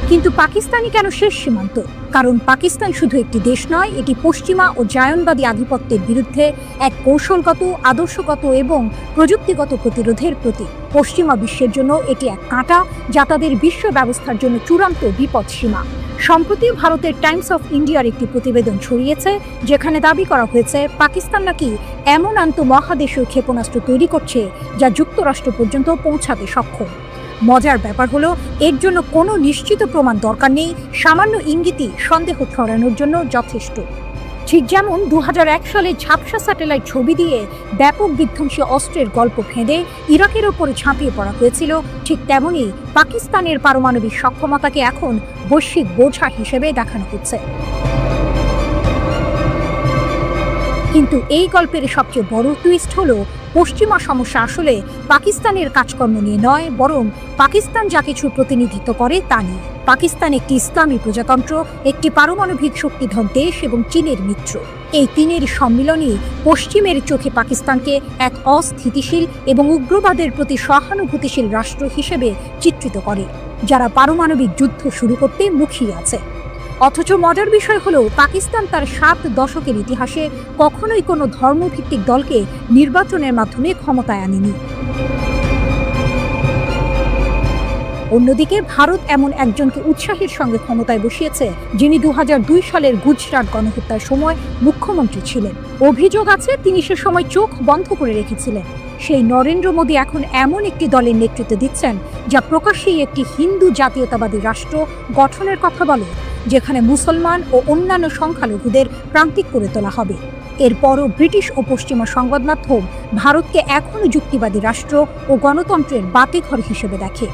কিন্তু পাকিস্তানই কেন শেষ সীমান্ত? কারণ পাকিস্তান শুধু একটি দেশ নয়, এটি পশ্চিমা ও জায়নবাদী আধিপত্যের বিরুদ্ধে এক কৌশলগত, আদর্শগত এবং প্রযুক্তিগত প্রতিরোধের প্রতীক। পশ্চিমা বিশ্বের জন্য এটি এক কাঁটা, যা তাদের বিশ্ব ব্যবস্থার জন্য চূড়ান্ত বিপদসীমা। সম্প্রতি ভারতের টাইমস অফ ইন্ডিয়ার একটি প্রতিবেদন ছড়িয়েছে, যেখানে দাবি করা হয়েছে পাকিস্তান নাকি এমন আন্তঃমহাদেশীয় ক্ষেপণাস্ত্র তৈরি করছে যা যুক্তরাষ্ট্র পর্যন্ত পৌঁছাতে সক্ষম। মজার ব্যাপার হলো, এর জন্য কোনো নিশ্চিত প্রমাণ দরকার নেই, সামান্য ইঙ্গিতই সন্দেহ ছড়ানোর জন্য যথেষ্ট। ঠিক যেমন 2001 সালে ঝাপসা স্যাটেলাইট ছবি দিয়ে ব্যাপক বিধ্বংসী অস্ত্রের গল্প ফেঁদে ইরাকের ওপরে ঝাঁপিয়ে পড়া হয়েছিল, ঠিক তেমনই পাকিস্তানের পারমাণবিক সক্ষমতাকে এখন বৈশ্বিক বোঝা হিসেবে দেখানো হচ্ছে। কিন্তু এই গল্পের সবচেয়ে বড় টুইস্ট হলো, পশ্চিমা সমস্যা আসলে পাকিস্তানের কাজকর্ম নিয়ে নয়, বরং পাকিস্তান যা কিছু প্রতিনিধিত্ব করে তা নিয়ে। পাকিস্তান একটি ইসলামী প্রজাতন্ত্র, একটি পারমাণবিক শক্তিধর দেশ এবং চীনের মিত্র। এই তিনের সম্মিলনই পশ্চিমের চোখে পাকিস্তানকে এক অস্থিতিশীল এবং উগ্রবাদের প্রতি সহানুভূতিশীল রাষ্ট্র হিসেবে চিত্রিত করে, যারা পারমাণবিক যুদ্ধ শুরু করতে মুখিয়ে আছে। অথচ মজার বিষয় হলো, পাকিস্তান তার 7 দশকের ইতিহাসে কখনোই কোনো ধর্মভিত্তিক দলকে নির্বাচনের মাধ্যমে ক্ষমতায় আনেনি। অন্যদিকে ভারত এমন একজনকে উৎসাহের সঙ্গে ক্ষমতায় বসিয়েছে, যিনি 2002 সালের গুজরাট গণহত্যার সময় মুখ্যমন্ত্রী ছিলেন। অভিযোগ আছে তিনি সে সময় চোখ বন্ধ করে রেখেছিলেন। সেই নরেন্দ্র মোদী এখন এমন একটি দলের নেতৃত্ব দিচ্ছেন, যা প্রকাশ্যেই একটি হিন্দু জাতীয়তাবাদী রাষ্ট্র গঠনের কথা বলে, যেখানে মুসলমান ও অন্যান্য সংখ্যালঘুদের প্রান্তিক করে তোলা হবে। এরপরও ব্রিটিশ ও পশ্চিমা সংবাদ মাধ্যম ভারতকে এখনও যুক্তিবাদী রাষ্ট্র ও গণতন্ত্রের বাতিঘর হিসেবে দেখে।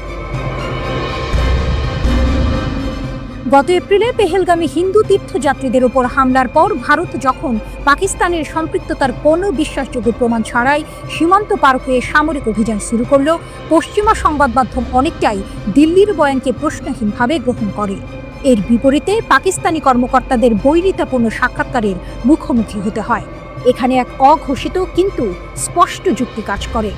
গত এপ্রিলে পেহেলগামে হিন্দু তীর্থযাত্রীদের উপর হামলার পর ভারত যখন পাকিস্তানের সম্পৃক্ততার কোনো বিশ্বাসযোগ্য প্রমাণ ছাড়াই সীমান্ত পার হয়ে সামরিক অভিযান শুরু করল, পশ্চিমা সংবাদ মাধ্যম অনেকটাই দিল্লির বয়ানকে প্রশ্নহীনভাবে গ্রহণ করে। এর বিপরীতে পাকিস্তানি কর্মকর্তাদের বৈরিতাপূর্ণ সাক্ষাৎকারের মুখোমুখি হতে হয়। এখানে এক অঘোষিত কিন্তু স্পষ্ট যুক্তি কাজ করে।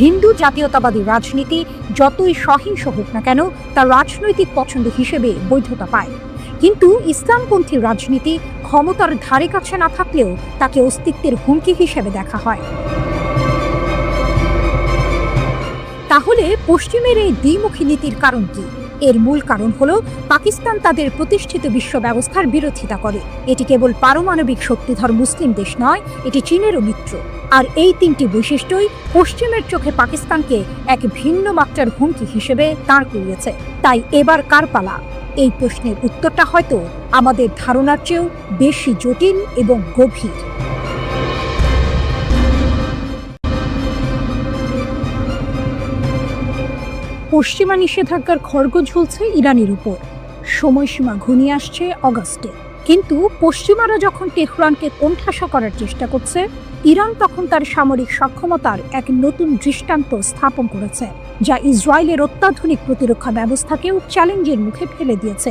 হিন্দু জাতীয়তাবাদী রাজনীতি যতই সহিংস হোক না কেন তা রাজনৈতিক পছন্দ হিসেবে বৈধতা পায়, কিন্তু ইসলামপন্থী রাজনীতি ক্ষমতার ধারে কাছে না থাকলেও তাকে অস্তিত্বের হুমকি হিসেবে দেখা হয়। তাহলে পশ্চিমের এই দ্বিমুখী নীতির কারণ কি? এর মূল কারণ হলো পাকিস্তান তাদের প্রতিষ্ঠিত বিশ্ব ব্যবস্থার বিরোধিতা করে। এটি কেবল পারমাণবিক শক্তিধর মুসলিম দেশ নয়, এটি চীনেরও মিত্র। আর এই তিনটি বৈশিষ্ট্যই পশ্চিমের চোখে পাকিস্তানকে এক ভিন্ন মাত্রার হুমকি হিসেবে দাঁড় করিয়েছে। তাই এবার কার পালা? এই প্রশ্নের উত্তরটা হয়তো আমাদের ধারণার চেয়েও বেশি জটিল এবং গভীর। পশ্চিমা নিষেধাজ্ঞার খড়গ ঝুলছে ইরানের উপর। সময়সীমা ঘনিয়ে আসছে অগাস্টে, কিন্তু পশ্চিমারা যখন তেহরানকে কোণঠাসা করার চেষ্টা করছে, ইরান তখন তার সামরিক সক্ষমতার এক নতুন দৃষ্টান্ত স্থাপন করেছে, যা ইসরায়েলের অত্যাধুনিক প্রতিরক্ষা ব্যবস্থাকেও চ্যালেঞ্জের মুখে ফেলে দিয়েছে।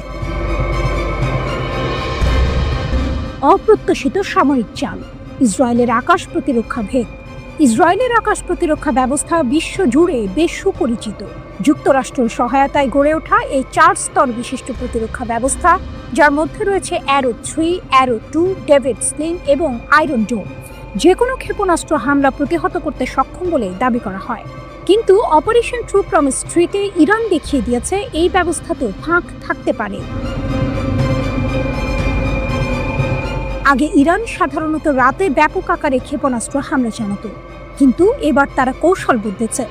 অপ্রত্যাশিত সামরিক চাল, ইসরায়েলের আকাশ প্রতিরক্ষা ভেদ। ইসরায়েলের আকাশ প্রতিরক্ষা ব্যবস্থা বিশ্বজুড়ে বেশ সুপরিচিত। যুক্তরাষ্ট্রের সহায়তায় গড়ে ওঠা এই 4 স্তর বিশিষ্ট প্রতিরক্ষা ব্যবস্থা, যার মধ্যে রয়েছে অ্যারো 3, অ্যারো 2, ডেভিড স্লিং এবং আয়রন ডোম, যে কোনো ক্ষেপণাস্ত্র হামলা প্রতিহত করতে সক্ষম বলে দাবি করা হয়। কিন্তু অপারেশন ট্রু প্রমিস 3-তে ইরান দেখিয়ে দিয়েছে এই ব্যবস্থাতেও ফাঁক থাকতে পারে। আগে ইরান সাধারণত রাতে ব্যাপক আকারে ক্ষেপণাস্ত্র হামলা চালাত, কিন্তু এবার তারা কৌশল বদলেছে।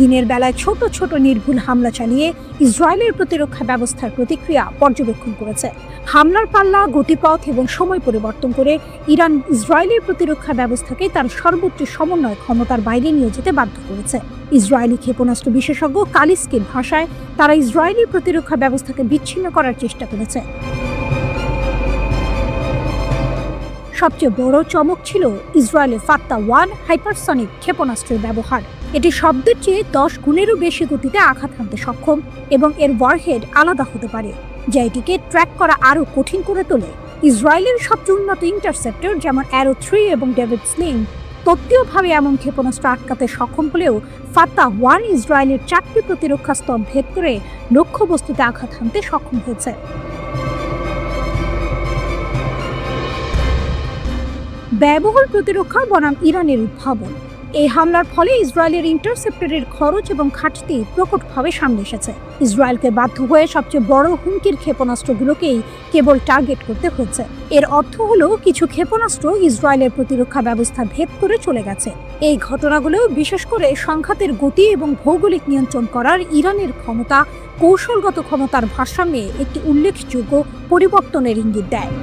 দিনের বেলায় ছোট ছোট নির্ভুল হামলা চালিয়ে ইসরায়েলের প্রতিরক্ষা ব্যবস্থার প্রতিক্রিয়া পর্যবেক্ষণ করেছে। হামলার পাল্লা, গতিপথ এবং সময় পরিবর্তন করে ইরান ইসরায়েলের প্রতিরক্ষা ব্যবস্থাকে তার সর্বোচ্চ সমন্বয় ক্ষমতার বাইরে নিয়ে যেতে বাধ্য করেছে। ইসরায়েলি ক্ষেপণাস্ত্র বিশেষজ্ঞ কালিস্কির ভাষায়, তারা ইসরায়েলি প্রতিরক্ষা ব্যবস্থাকে বিচ্ছিন্ন করার চেষ্টা করেছে। সবচেয়ে বড় চমক ছিল ইসরায়েলের ফাত্তা-1 হাইপারসনিক ক্ষেপণাস্ত্রের ব্যবহার। এটি শব্দের চেয়ে 10 গুণেরও বেশি গতিতে আঘাত হানতে সক্ষম এবং এর ওয়ারহেড আলাদা হতে পারে, যা এটিকে ট্র্যাক করা আরও কঠিন করে তোলে। ইসরায়েলের সবচেয়ে উন্নত ইন্টারসেপ্টর যেমন অ্যারো 3 এবং ডেভিড স্লিং তত্ত্বীয়ভাবে এমন ক্ষেপণাস্ত্র আটকাতে সক্ষম হলেও ফাত্তা-1 ইসরায়েলের 4টি প্রতিরক্ষা স্তর ভেদ করে লক্ষ্যবস্তুতে আঘাত হানতে সক্ষম হয়েছে। ব্যয়বহুল প্রতিরক্ষা বনাম ইরানের উদ্ভাবন। এই হামলার ফলে ইসরায়েলের ইন্টারসেপ্টরের খরচ এবং ঘাটতি প্রকটভাবে সামনে এসেছে। ইসরায়েলকে বাধ্য হয়ে সবচেয়ে বড় হুমকির ক্ষেপণাস্ত্রগুলোকেই কেবল টার্গেট করতে হচ্ছে। এর অর্থ হলো কিছু ক্ষেপণাস্ত্র ইসরায়েলের প্রতিরক্ষা ব্যবস্থা ভেদ করে চলে গেছে। এই ঘটনাগুলো বিশেষ করে সংঘাতের গতি এবং ভৌগোলিক নিয়ন্ত্রণ করার ইরানের ক্ষমতা, কৌশলগত ক্ষমতার ভারসাম্যে একটি উল্লেখযোগ্য পরিবর্তনের ইঙ্গিত দেয়।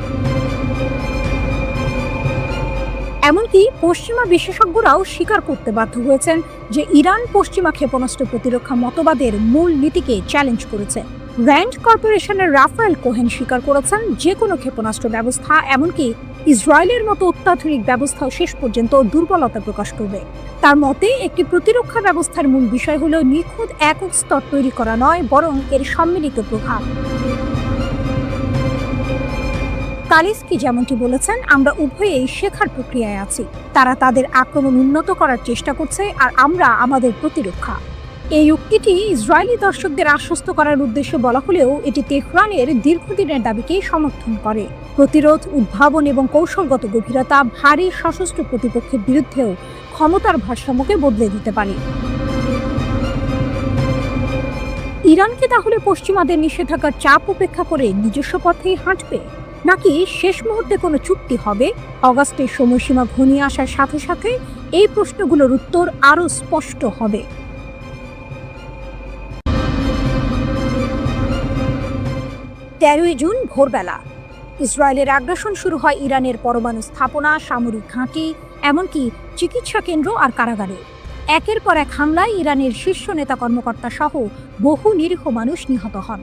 এমনকি পশ্চিমা বিশেষজ্ঞরাও স্বীকার করতে বাধ্য হয়েছেন যে ইরান পশ্চিমা ক্ষেপণাস্ত্র প্রতিরক্ষা মতবাদের মূল নীতিকে চ্যালেঞ্জ করেছে। র্যান্ড কর্পোরেশনের রাফায়েল কোহেন স্বীকার করেছেন যে কোনো ক্ষেপণাস্ত্র ব্যবস্থা, এমনকি ইসরায়েলের মতো অত্যাধুনিক ব্যবস্থাও শেষ পর্যন্ত দুর্বলতা প্রকাশ করবে। তার মতে একটি প্রতিরক্ষা ব্যবস্থার মূল বিষয় হলো নিখুঁত একক স্তর তৈরি করা নয়, বরং এর সম্মিলিত প্রভাব। কালিস্কি যেমনটি বলেছেন, আমরা উভয়েই শেখার প্রক্রিয়ায় আছি। তারা তাদের আক্রমণ উন্নত করার চেষ্টা করছে আর আমরা আমাদের প্রতিরক্ষা। এই উক্তিটি ইসরায়েলি দর্শকদের আশ্বস্ত করার উদ্দেশ্যে বলা হলেও এটি তেহরানের দীর্ঘদিনের দাবিকেই সমর্থন করে। প্রতিরোধ, উদ্ভাবন এবং কৌশলগত গভীরতা ভারী সশস্ত্র প্রতিপক্ষের বিরুদ্ধেও ক্ষমতার ভারসাম্যকে বদলে দিতে পারে। ইরানকে তাহলে পশ্চিমাদের নিষেধাজ্ঞার চাপ উপেক্ষা করে নিজস্ব পথেই হাঁটবে, নাকি শেষ মুহূর্তে কোনো চুক্তি হবে? অগাস্টের সময়সীমা ঘনিয়ে আসার সাথে সাথে এই প্রশ্নগুলোর উত্তর আরও স্পষ্ট হবে। 13 জুন ভোরবেলা ইসরায়েলের আগ্রাসন শুরু হয় ইরানের পরমাণু স্থাপনা, সামরিক ঘাঁটি, এমনকি চিকিৎসা কেন্দ্র আর কারাগারে। একের পর এক হামলায় ইরানের শীর্ষ নেতা কর্মকর্তা সহ বহু নিরীহ মানুষ নিহত হন।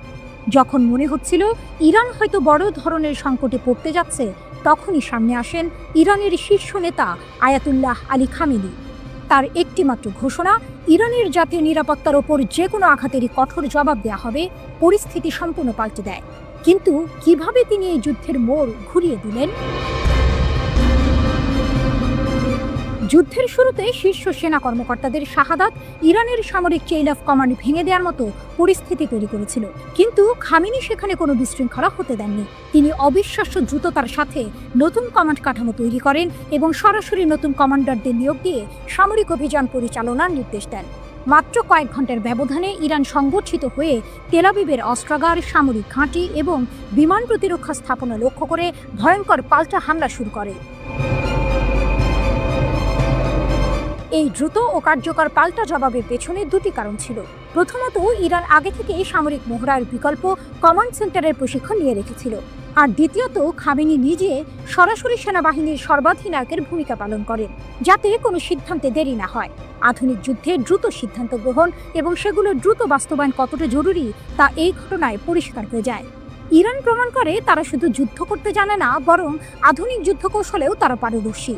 যখন মনে হচ্ছিল ইরান হয়তো বড় ধরনের সংকটে পড়তে যাচ্ছে, তখনই সামনে আসেন ইরানের শীর্ষ নেতা আয়াতুল্লাহ আলী খামেনি। তার একটিমাত্র ঘোষণা, ইরানের জাতীয় নিরাপত্তার ওপর যে কোনো আঘাতেরই কঠোর জবাব দেওয়া হবে। পরিস্থিতি সম্পূর্ণ পাল্টে দেয়। কিন্তু কিভাবে তিনি এই যুদ্ধের মোড় ঘুরিয়ে দিলেন? যুদ্ধের শুরুতে শীর্ষ সেনা কর্মকর্তাদের শাহাদাত ইরানের সামরিক চেইন অফ কমান্ড ভেঙে দেওয়ার মতো পরিস্থিতি তৈরি করেছিল। কিন্তু খামেনি সেখানে কোনো বিশৃঙ্খলা হতে দেননি। তিনি অবিশ্বাস্য দ্রুততার সাথে নতুন কমান্ড কাঠামো তৈরি করেন এবং সরাসরি নতুন কমান্ডারদের নিয়োগ দিয়ে সামরিক অভিযান পরিচালনার নির্দেশ দেন। মাত্র কয়েক ঘন্টার ব্যবধানে ইরান সংগঠিত হয়ে তেল আবিবের অস্ত্রাগার, সামরিক ঘাঁটি এবং বিমান প্রতিরক্ষা স্থাপনা লক্ষ্য করে ভয়ঙ্কর পাল্টা হামলা শুরু করে। এই দ্রুত ও কার্যকর পাল্টা জবাবের পেছনে দুটি কারণ ছিল। প্রথমত, ইরান আগে থেকেই সামরিক মহড়ার বিকল্প কমান্ড সেন্টারের প্রশিক্ষণ নিয়ে রেখেছিল। আর দ্বিতীয়ত, খামেনি নিজে সরাসরি সেনাবাহিনীর সর্বাধিনায়কের ভূমিকা পালন করেন, যাতে কোনো সিদ্ধান্তে দেরি না হয়। আধুনিক যুদ্ধে দ্রুত সিদ্ধান্ত গ্রহণ এবং সেগুলোর দ্রুত বাস্তবায়ন কতটা জরুরি তা এই ঘটনায় পরিষ্কার হয়ে যায়। ইরান প্রমাণ করে তারা শুধু যুদ্ধ করতে জানে না, বরং আধুনিক যুদ্ধ কৌশলেও তারা পারদর্শী।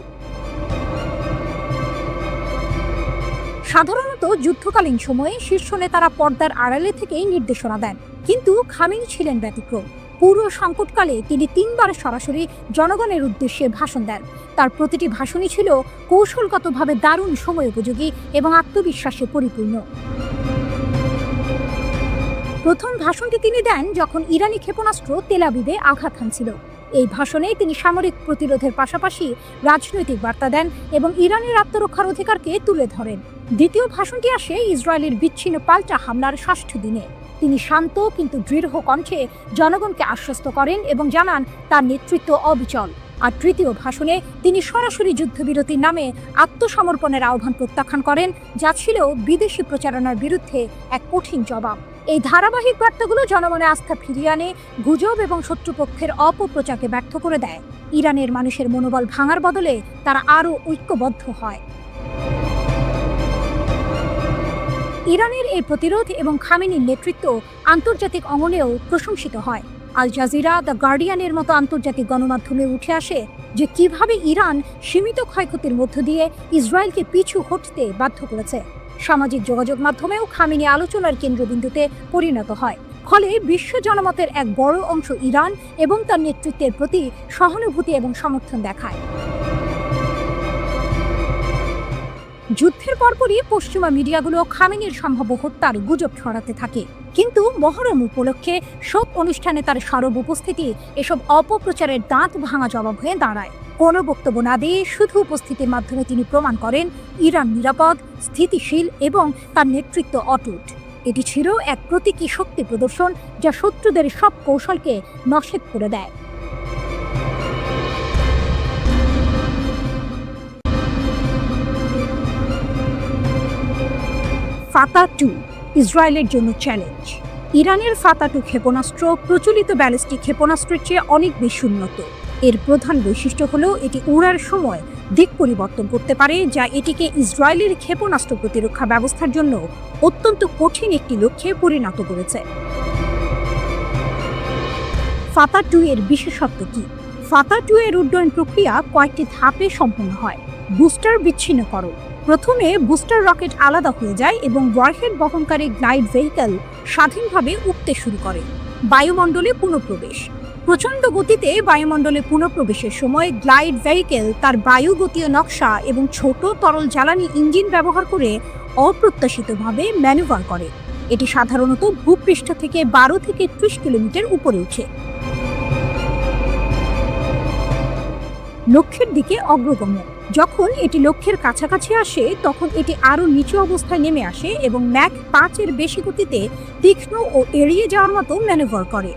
সাধারণত যুদ্ধকালীন সময়ে শীর্ষ নেতারা পর্দার আড়ালে থেকেই নির্দেশনা দেন, কিন্তু খামেনি ছিলেন ব্যতিক্রম। পুরো সংকটকালে তিনি 3 বার সরাসরি জনগণের উদ্দেশ্যে ভাষণ দেন। তার প্রতিটি ভাষণই ছিল কৌশলগতভাবে দারুণ সময় উপযোগী এবং আত্মবিশ্বাসে পরিপূর্ণ। প্রথম ভাষণটি তিনি দেন যখন ইরানি ক্ষেপণাস্ত্র তেল আবিবে আঘাত হানছিল। এই ভাষণে তিনি সামরিক প্রতিরোধের পাশাপাশি রাজনৈতিক বার্তা দেন এবং ইরানের আত্মরক্ষার অধিকারকে তুলে ধরেন। দ্বিতীয় ভাষণটি আসে ইসরায়েলের বিচ্ছিন্ন পাল্টা হামলার 6ষ্ঠ দিনে। তিনি শান্ত কিন্তু দৃঢ় কণ্ঠে জনগণকে আশ্বস্ত করেন এবং জানান তার নেতৃত্ব অবিচল। আর তৃতীয় ভাষণে তিনি সরাসরি যুদ্ধবিরতির নামে আত্মসমর্পণের আহ্বান প্রত্যাখ্যান করেন, যা ছিল বিদেশি প্রচারণার বিরুদ্ধে এক কঠিন জবাব। এই ধারাবাহিক বার্তাগুলো জনমনে আস্থা ফিরিয়ে আনে, গুজব এবং শত্রুপক্ষের অপপ্রচারকে ব্যর্থ করে দেয়। ইরানের মানুষের মনোবল ভাঙার বদলে তারা আরও ঐক্যবদ্ধ হয়। ইরানের এই প্রতিরোধ এবং খামেনির নেতৃত্ব আন্তর্জাতিক অঙ্গনেও প্রশংসিত হয়। আল জাজিরা, দ্য গার্ডিয়ানের মতো আন্তর্জাতিক গণমাধ্যমে উঠে আসে যে কিভাবে ইরান সীমিত ক্ষয়ক্ষতির মধ্য দিয়ে ইসরায়েলকে পিছু হটতে বাধ্য করেছে। সামাজিক যোগাযোগ মাধ্যমেও খামেনি আলোচনার কেন্দ্রবিন্দুতে পরিণত হয়। ফলে বিশ্ব জনমতের এক বড় অংশ ইরান এবং তার নেতৃত্বের প্রতি সহানুভূতি এবং সমর্থন দেখায়। যুদ্ধের পরপরই পশ্চিমা মিডিয়াগুলো খামেনির সম্ভাব্য হত্যার গুজব ছড়াতে থাকে, কিন্তু মহরম উপলক্ষে শোক অনুষ্ঠানে তার সরব উপস্থিতি এসব অপপ্রচারের দাঁত ভাঙা জবাব হয়ে দাঁড়ায়। কোনো বক্তব্য না দিয়ে শুধু উপস্থিতির মাধ্যমে তিনি প্রমাণ করেন ইরান নিরাপদ, স্থিতিশীল এবং তার নেতৃত্ব অটুট। এটি ছিল এক প্রতীকী শক্তি প্রদর্শন যা শত্রুদের সব কৌশলকে নস্যাৎ করে দেয়। ফাতা 2 ইসরায়েলের জন্য চ্যালেঞ্জ। ইরানের ফাতা 2 ক্ষেপণাস্ত্র প্রচলিত ব্যালিস্টিক ক্ষেপণাস্ত্রের চেয়ে অনেক বেশি উন্নত। এর প্রধান বৈশিষ্ট্য হলো এটি উড়ার সময় দিক পরিবর্তন করতে পারে, যা এটিকে ইসরায়েলের ক্ষেপণাস্ত্র প্রতিরক্ষা ব্যবস্থার জন্য অত্যন্ত কঠিন একটি লক্ষ্যে পরিণত করেছে। ফাতা 2 এর বিশেষত্ব কি? ফাতা 2 এর উড্ডয়ন প্রক্রিয়া কয়েকটি ধাপে সম্পন্ন হয়। বুস্টার বিচ্ছিন্নকরণ। প্রথমে বুস্টার রকেট আলাদা হয়ে যায় এবং ওয়ারহেড বহনকারী গ্লাইড ভেহিকল স্বাধীনভাবে উঠতে শুরু করে। বায়ুমণ্ডলে পুনঃপ্রবেশ। প্রচণ্ড গতিতে বায়ুমণ্ডলে পুনঃপ্রবেশের সময় গ্লাইড ভেহিকল তার বায়ুগতীয় নকশা এবং ছোট তরল জ্বালানি ইঞ্জিন ব্যবহার করে অপ্রত্যাশিতভাবে ম্যানুভার করে। এটি সাধারণত ভূপৃষ্ঠ থেকে 12 থেকে 30 কিলোমিটার উপরে ওঠে। লক্ষ্যের দিকে অগ্রগমন। যখন এটি লক্ষ্যের কাছাকাছি আসে তখন এটি আরও নিচু অবস্থায় নেমে আসে এবং ম্যাক 5 এর বেশি গতিতে তীক্ষ্ণ ও এড়িয়ে যাওয়ার মতো ম্যানুভার করে।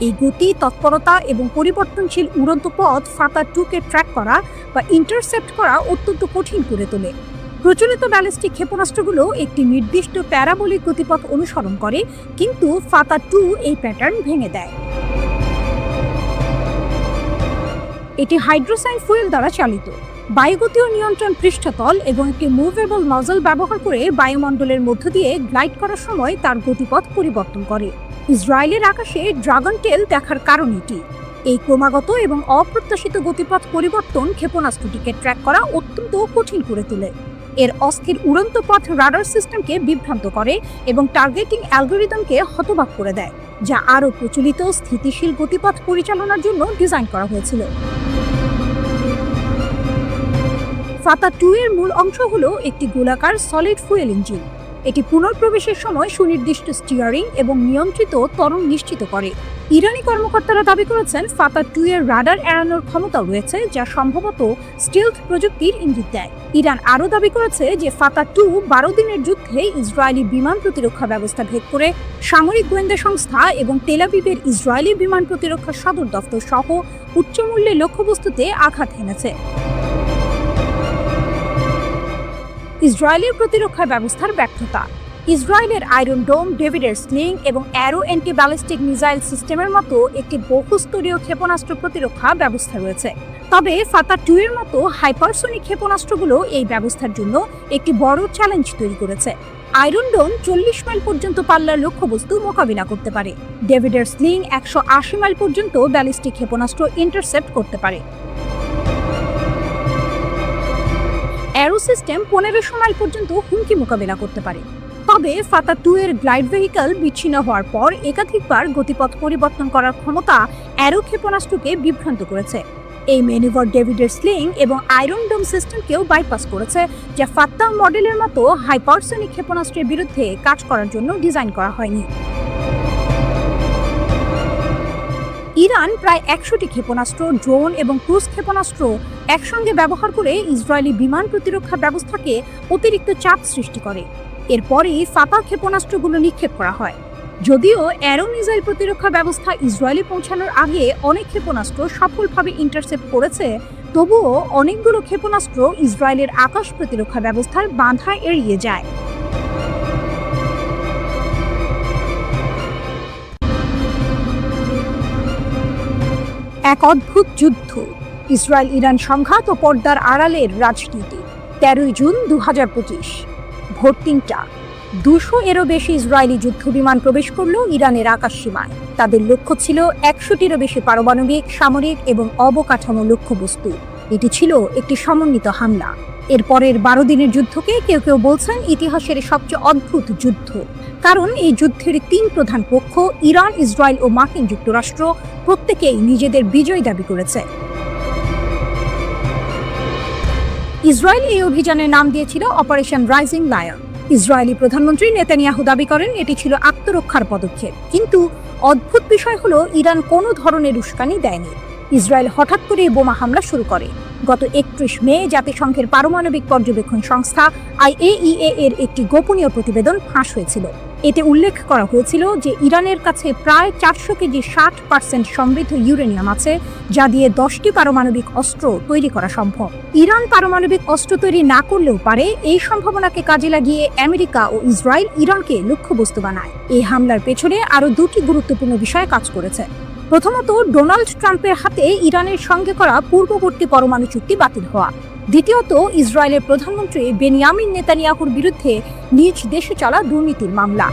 এই গতি, তৎপরতা এবং পরিবর্তনশীল উড়ন্ত পথ ফাতা 2-কে ট্র্যাক করা বা ইন্টারসেপ্ট করা অত্যন্ত কঠিন করে তোলে। প্রচলিত ব্যালিস্টিক ক্ষেপণাস্ত্রগুলো একটি নির্দিষ্ট প্যারাবোলিক গতিপথ অনুসরণ করে, কিন্তু ফাতা 2 এই প্যাটার্ন ভেঙে দেয়। এটি হাইড্রোসাইন ফুয়েল দ্বারা চালিত। বায়ুগতীয় নিয়ন্ত্রণ পৃষ্ঠতল এবং একটি মুভেবল নজল ব্যবহার করে বায়ুমণ্ডলের মধ্য দিয়ে গ্লাইড করার সময় তার গতিপথ পরিবর্তন করে। ইসরায়েলের আকাশে ড্রাগন টেল দেখার কারণ এটি। এই ক্রমাগত এবং অপ্রত্যাশিত গতিপথ পরিবর্তন ক্ষেপণাস্ত্রটিকে ট্র্যাক করা অত্যন্ত কঠিন করে তোলে। এর অস্থির উড়ন্ত পথ রাডার সিস্টেমকে বিভ্রান্ত করে এবং টার্গেটিং অ্যালগরিদমকে হতবাক করে দেয়, যা আরও প্রচলিত স্থিতিশীল গতিপথ পরিচালনার জন্য ডিজাইন করা হয়েছিল। ফাতা 2 এর মূল অংশ হলো একটি গোলাকার সলিড ফুয়েল ইঞ্জিন। এটি পুনঃপ্রবেশের সময় সুনির্দিষ্ট স্টিয়ারিং এবং নিয়ন্ত্রিত ত্বরণ নিশ্চিত করে। ইরানি কর্মকর্তারা দাবি করেছেন ফাতা 2 এর রাডার এড়ানোর ক্ষমতা রয়েছে, যা সম্ভবত স্টিলথ প্রযুক্তির ইঙ্গিত দেয়। ইরান আরও দাবি করেছে যে ফাতা 2 12 দিনের যুদ্ধে ইসরায়েলি বিমান প্রতিরক্ষা ব্যবস্থা ভেদ করে সামরিক গোয়েন্দা সংস্থা এবং তেল আবিবের ইসরায়েলি বিমান প্রতিরক্ষা সদর দফতর সহ উচ্চমূল্যের লক্ষ্যবস্তুতে আঘাত হেনেছে। ইসরায়েলের প্রতিরক্ষা ব্যবস্থার ব্যর্থতা। ইসরায়েলের আয়রন ডোম, ডেভিডের স্লিং এবং অ্যারো অ্যান্টি ব্যালিস্টিক মিসাইল সিস্টেমের মতো একটি বহুস্তরীয় ক্ষেপণাস্ত্র প্রতিরক্ষা ব্যবস্থা রয়েছে। তবে ফাতা 2 এর মতো হাইপারসোনিক ক্ষেপণাস্ত্রগুলো এই ব্যবস্থার জন্য একটি বড় চ্যালেঞ্জ তৈরি করেছে। আয়রন ডোম 40 মাইল পর্যন্ত পাল্লার লক্ষ্যবস্তু মোকাবিলা করতে পারে। ডেভিডের স্লিং 180 মাইল পর্যন্ত ব্যালিস্টিক ক্ষেপণাস্ত্র ইন্টারসেপ্ট করতে পারে। অ্যারো সিস্টেম 1500 মাইল পর্যন্ত হুমকি মোকাবিলা করতে পারে। তবে ফাতা 2 এর গ্লাইড ভেহিকল বিচ্ছিন্ন হওয়ার পর একাধিকবার গতিপথ পরিবর্তন করার ক্ষমতা অ্যারো ক্ষেপণাস্ত্রকে বিভ্রান্ত করেছে। এই ম্যানিভার ডেভিডের স্লিং এবং আয়রন ডোম সিস্টেমকেও বাইপাস করেছে, যা ফাত্তা মডেলের মতো হাইপারসোনিক ক্ষেপণাস্ত্রের বিরুদ্ধে কাজ করার জন্য ডিজাইন করা হয়নি। ইরান প্রায় 100টি ক্ষেপণাস্ত্র, ড্রোন এবং ক্রুজ ক্ষেপণাস্ত্র একসঙ্গে ব্যবহার করে ইসরায়েলি বিমান প্রতিরক্ষা ব্যবস্থাকে অতিরিক্ত চাপ সৃষ্টি করে। এরপরই ফাতা ক্ষেপণাস্ত্রগুলো নিক্ষেপ করা হয়। যদিও অ্যারো মিসাইল প্রতিরক্ষা ব্যবস্থা ইসরায়েলে পৌঁছানোর আগে অনেক ক্ষেপণাস্ত্র সফলভাবে ইন্টারসেপ্ট করেছে, তবুও অনেকগুলো ক্ষেপণাস্ত্র ইসরায়েলের আকাশ প্রতিরক্ষা ব্যবস্থার বাধা এড়িয়ে যায়। এক অদ্ভুত যুদ্ধ, ইসরায়েল ইরান সংঘাত ও পর্দার আড়ালের রাজনীতি। 13 জুন 2025 ভোর 3টা। 200 এরও বেশি ইসরায়েলি যুদ্ধ বিমান প্রবেশ করল ইরানের আকাশ সীমায়। তাদের লক্ষ্য ছিল 100টিরও বেশি পারমাণবিক, সামরিক এবং অবকাঠামো লক্ষ্যবস্তু। এটি ছিল একটি সমন্বিত হামলা। এরপরের 12 দিনের যুদ্ধকে কেউ কেউ বলছেন ইতিহাসের সবচেয়ে অদ্ভুত যুদ্ধ, কারণ এই যুদ্ধের 3 প্রধান পক্ষ, ইরান, ইসরায়েল ও মার্কিন যুক্তরাষ্ট্র, প্রত্যেকেই নিজেদের বিজয় দাবি করেছে। ইসরায়েল এই অভিযানের নাম দিয়েছিল অপারেশন রাইজিং লায়ন। ইসরায়েলি প্রধানমন্ত্রী নেতানিয়াহু দাবি করেন এটি ছিল আত্মরক্ষার পদক্ষেপ। কিন্তু অদ্ভুত বিষয় হলো ইরান কোনো ধরনের উস্কানি দেয়নি। ইসরায়েল হঠাৎ করে বোমা হামলা শুরু করে। গত 31 মে জাতিসংঘের পারমাণবিক পর্যবেক্ষণ সংস্থা IAEA এর একটি গোপনীয় প্রতিবেদন ফাঁস হয়েছিল। এতে উল্লেখ করা হয়েছিল যে ইরানের কাছে প্রায় 400 কেজি 60% সমৃদ্ধ ইউরেনিয়াম আছে, যা দিয়ে 10টি পারমাণবিক অস্ত্র তৈরি করা সম্ভব। ইরান পারমাণবিক অস্ত্র তৈরি না করলেও পারে। এই সম্ভাবনাকে কাজে লাগিয়ে আমেরিকা ও ইসরায়েল ইরানকে লক্ষ্যবস্তু বানায়। এই হামলার পেছনে আরও 2টি গুরুত্বপূর্ণ বিষয় কাজ করেছে। প্রথমত, ডোনাল্ড ট্রাম্পের হাতে ইরানের সঙ্গে করা পূর্ববর্তী পরমাণু চুক্তি বাতিল হওয়া। দ্বিতীয়ত, ইসরায়েলের প্রধানমন্ত্রী বেনিয়ামিন নেতানিয়াহুর বিরুদ্ধে নিজ দেশে চলা দুর্নীতির মামলা।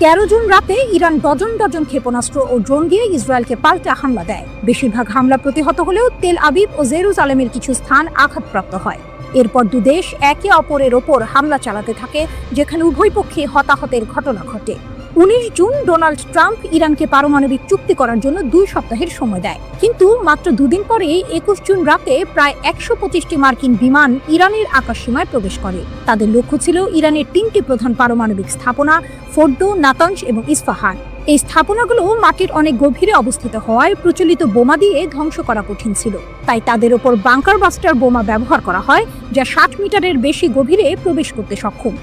13 জুন রাতে ইরান ডজন ডজন ক্ষেপণাস্ত্র ও ড্রোন দিয়ে ইসরায়েলকে পাল্টা হামলা দেয়। বেশিরভাগ হামলা প্রতিহত হলেও তেল আবিব ও জেরুজালেমের কিছু স্থান আঘাতপ্রাপ্ত হয়। এরপর দুদেশ একে অপরের ওপর হামলা চালাতে থাকে, যেখানে উভয় পক্ষে হতাহতের ঘটনা ঘটে। 19 জুন ডোনাল্ড ট্রাম্প ইরানকে পারমাণবিক চুক্তি করার জন্য 2 সপ্তাহের সময় দেয়। কিন্তু মাত্র 2 দিন পরেই 21 জুন রাতে প্রায় 125টি মার্কিন বিমান ইরানের আকাশসীমায় প্রবেশ করে। তাদের লক্ষ্য ছিল ইরানের 3টি প্রধান পারমাণবিক স্থাপনা, ফোর্ডো, নাতানজ এবং ইস্পাহান। এই স্থাপনাগুলো মাটির অনেক গভীরে অবস্থিত হওয়ায় প্রচলিত বোমা দিয়ে ধ্বংস করা কঠিন ছিল। তাই তাদের ওপর বাংকার বাস্টার বোমা ব্যবহার করা হয়, যা 60 মিটারের বেশি গভীরে প্রবেশ করতে সক্ষম।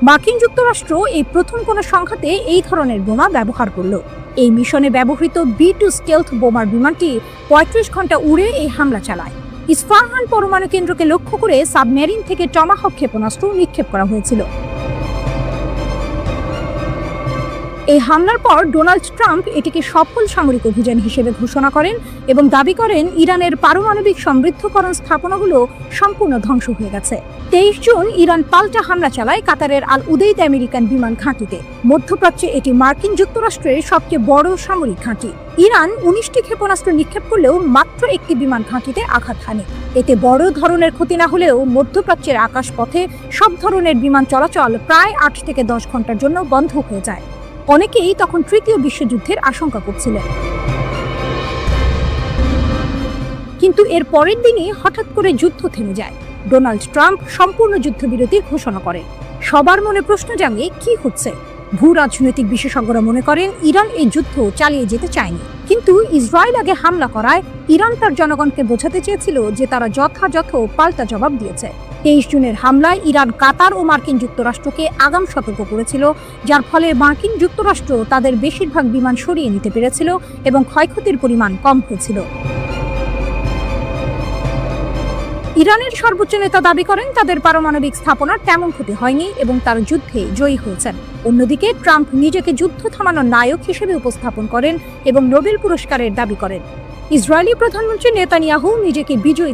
মার্কিন যুক্তরাষ্ট্র এই প্রথম কোনো সংঘাতে এই ধরনের বোমা ব্যবহার করল। এই মিশনে ব্যবহৃত B-2 স্টেলথ বোমার বিমানটি 35 ঘন্টা উড়ে এই হামলা চালায়। ইস্পাহান পরমাণু কেন্দ্রকে লক্ষ্য করে সাবমেরিন থেকে টমাহক ক্ষেপণাস্ত্র নিক্ষেপ করা হয়েছিল। এই হামলার পর ডোনাল্ড ট্রাম্প এটিকে সফল সামরিক অভিযান হিসেবে ঘোষণা করেন এবং দাবি করেন ইরানের পারমাণবিক সমৃদ্ধকরণ স্থাপনাগুলো সম্পূর্ণ ধ্বংস হয়ে গেছে। 23 জুন ইরান পাল্টা হামলা চালায় কাতারের আল উদেইদ আমেরিকান বিমান ঘাঁটিতে। মধ্যপ্রাচ্যে এটি মার্কিন যুক্তরাষ্ট্রের সবচেয়ে বড় সামরিক ঘাঁটি। ইরান 19টি ক্ষেপণাস্ত্র নিক্ষেপ করলেও মাত্র একটি বিমান ঘাঁটিতে আঘাত হানে। এতে বড় ধরনের ক্ষতি না হলেও মধ্যপ্রাচ্যের আকাশপথে সব ধরনের বিমান চলাচল প্রায় 8 থেকে 10 ঘন্টার জন্য বন্ধ হয়ে যায়। অনেকেই তখন তৃতীয় বিশ্বযুদ্ধের আশঙ্কা করছিলেন। কিন্তু এর পরের দিনই হঠাৎ করে যুদ্ধ থেমে যায়। ডোনাল্ড ট্রাম্প সম্পূর্ণ যুদ্ধবিরতির ঘোষণা করেন। সবার মনে প্রশ্ন জাগে, কি হচ্ছে? ভূ রাজনৈতিক বিশেষজ্ঞরা মনে করেন ইরান এই যুদ্ধ চালিয়ে যেতে চায়নি, কিন্তু ইসরায়েল আগে হামলা করায় ইরান তার জনগণকে বোঝাতে চেয়েছিল যে তারা যথাযথ পাল্টা জবাব দিয়েছে। 23 জুনের হামলায় ইরান কাতার ও মার্কিন যুক্তরাষ্ট্রকে আগাম সতর্ক করেছিল, যার ফলে মার্কিন যুক্তরাষ্ট্র তাদের বেশিরভাগ বিমান সরিয়ে নিতে পেরেছিল এবং ক্ষয়ক্ষতির পরিমাণ কম হয়েছিল। ইরানের সর্বোচ্চ নেতা দাবি করেন তাদের পারমাণবিক স্থাপনার তেমন ক্ষতি হয়নি এবং তারা যুদ্ধে জয়ী হয়েছেন। অন্যদিকে ট্রাম্প নিজেকে যুদ্ধ থামানোর নায়ক হিসেবে উপস্থাপন করেন এবং নোবেল পুরস্কারের দাবি করেন। ইসরায়েলি প্রধানমন্ত্রী নেতানিয়াহু নিজেকে বিজয়ী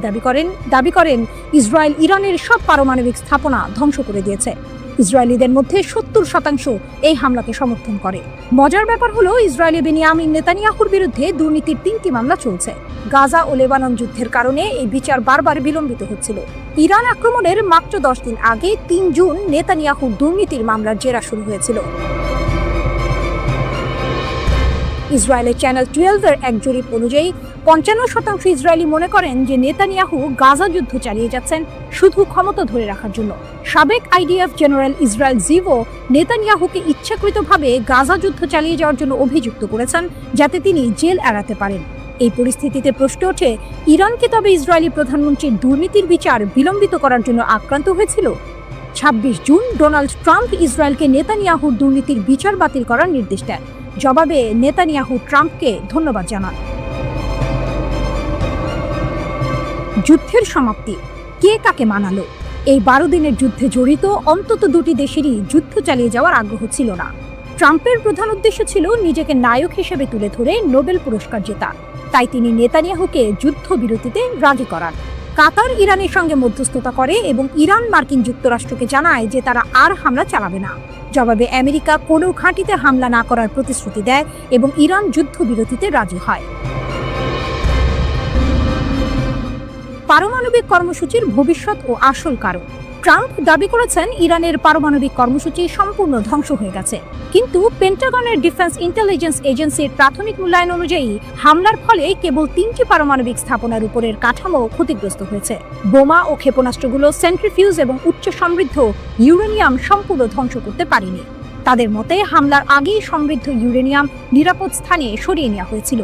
দাবি করেন ইসরায়েল ইরানের সব পারমাণবিক স্থাপনা ধ্বংস করে দিয়েছে। ইসরায়েলিদের মধ্যে 70% এই হামলাকে সমর্থন করে। মজার ব্যাপার হলো ইসরায়েলি বেনিয়ামিন নেতানিয়াহুর বিরুদ্ধে দুর্নীতির 3টি মামলা চলছে। গাজা ও লেবানন যুদ্ধের কারণে এই বিচার বারবার বিলম্বিত হচ্ছিল। ইরান আক্রমণের মাত্র 10 দিন আগে 3 জুন নেতানিয়াহুর দুর্নীতির মামলার জেরা শুরু হয়েছিল। ইসরায়েলের চ্যানেল 12-এর এক জরিপ অনুযায়ী 55% ইসরায়েলি মনে করেন যে নেতানিয়াহু গাজা যুদ্ধ চালিয়ে যাচ্ছেন শুধু ক্ষমতা ধরে রাখার জন্য। সাবেক আইডিএফ জেনারেল ইসরায়েল জিভো নেতানিয়াহুকে ইচ্ছাকৃতভাবে গাজা যুদ্ধ চালিয়ে যাওয়ার জন্য অভিযুক্ত করেছেন, যাতে তিনি জেল এড়াতে পারেন। এই পরিস্থিতিতে প্রশ্ন ওঠে, ইরানকে তবে ইসরায়েলি প্রধানমন্ত্রীর দুর্নীতির বিচার বিলম্বিত করার জন্য আক্রান্ত হয়েছিল? 26 জুন ডোনাল্ড ট্রাম্প ইসরায়েলকে নেতানিয়াহুর দুর্নীতির বিচার বাতিল করার নির্দেশ দেন। জবাবে নেতানিয়াহু ট্রাম্পকে ধন্যবাদ জানান। যুদ্ধের সমাপ্তি কে কাকে মানালো? এই 12 দিনের যুদ্ধে জড়িত অন্তত 2টি দেশেরই যুদ্ধ চালিয়ে যাওয়ার আগ্রহ ছিল না। ট্রাম্পের প্রধান উদ্দেশ্য ছিল নিজেকে নায়ক হিসেবে তুলে ধরে নোবেল পুরস্কার জেতা, তাই তিনি নেতানিয়াহুকে যুদ্ধবিরতিতে রাজি করান। কাতার ইরানের সঙ্গে মধ্যস্থতা করে এবং ইরান মার্কিন যুক্তরাষ্ট্রকে জানায় যে তারা আর হামলা চালাবে না। জবাবে আমেরিকা কোনো ঘাঁটিতে হামলা না করার প্রতিশ্রুতি দেয় এবং ইরান যুদ্ধবিরতিতে রাজি হয়। পারমাণবিক কর্মসূচির ভবিষ্যৎ ও আসল কারণ। ট্রাম্প দাবি করেছেন ইরানের পারমাণবিক কর্মসূচি সম্পূর্ণ ধ্বংস হয়ে গেছে, কিন্তু পেন্টাগনের ডিফেন্স ইন্টেলিজেন্স এজেন্সির প্রাথমিক মূল্যায়ন অনুযায়ী হামলার ফলে কেবল 3টি পারমাণবিক স্থাপনার উপরের কাঠামো ক্ষতিগ্রস্ত হয়েছে। বোমা ও ক্ষেপণাস্ত্রগুলো সেন্ট্রিফিউজ এবং উচ্চ সমৃদ্ধ ইউরেনিয়াম সম্পূর্ণ ধ্বংস করতে পারেনি। তাদের মতে হামলার আগেই সমৃদ্ধ ইউরেনিয়াম নিরাপদ স্থানে সরিয়ে নেওয়া হয়েছিল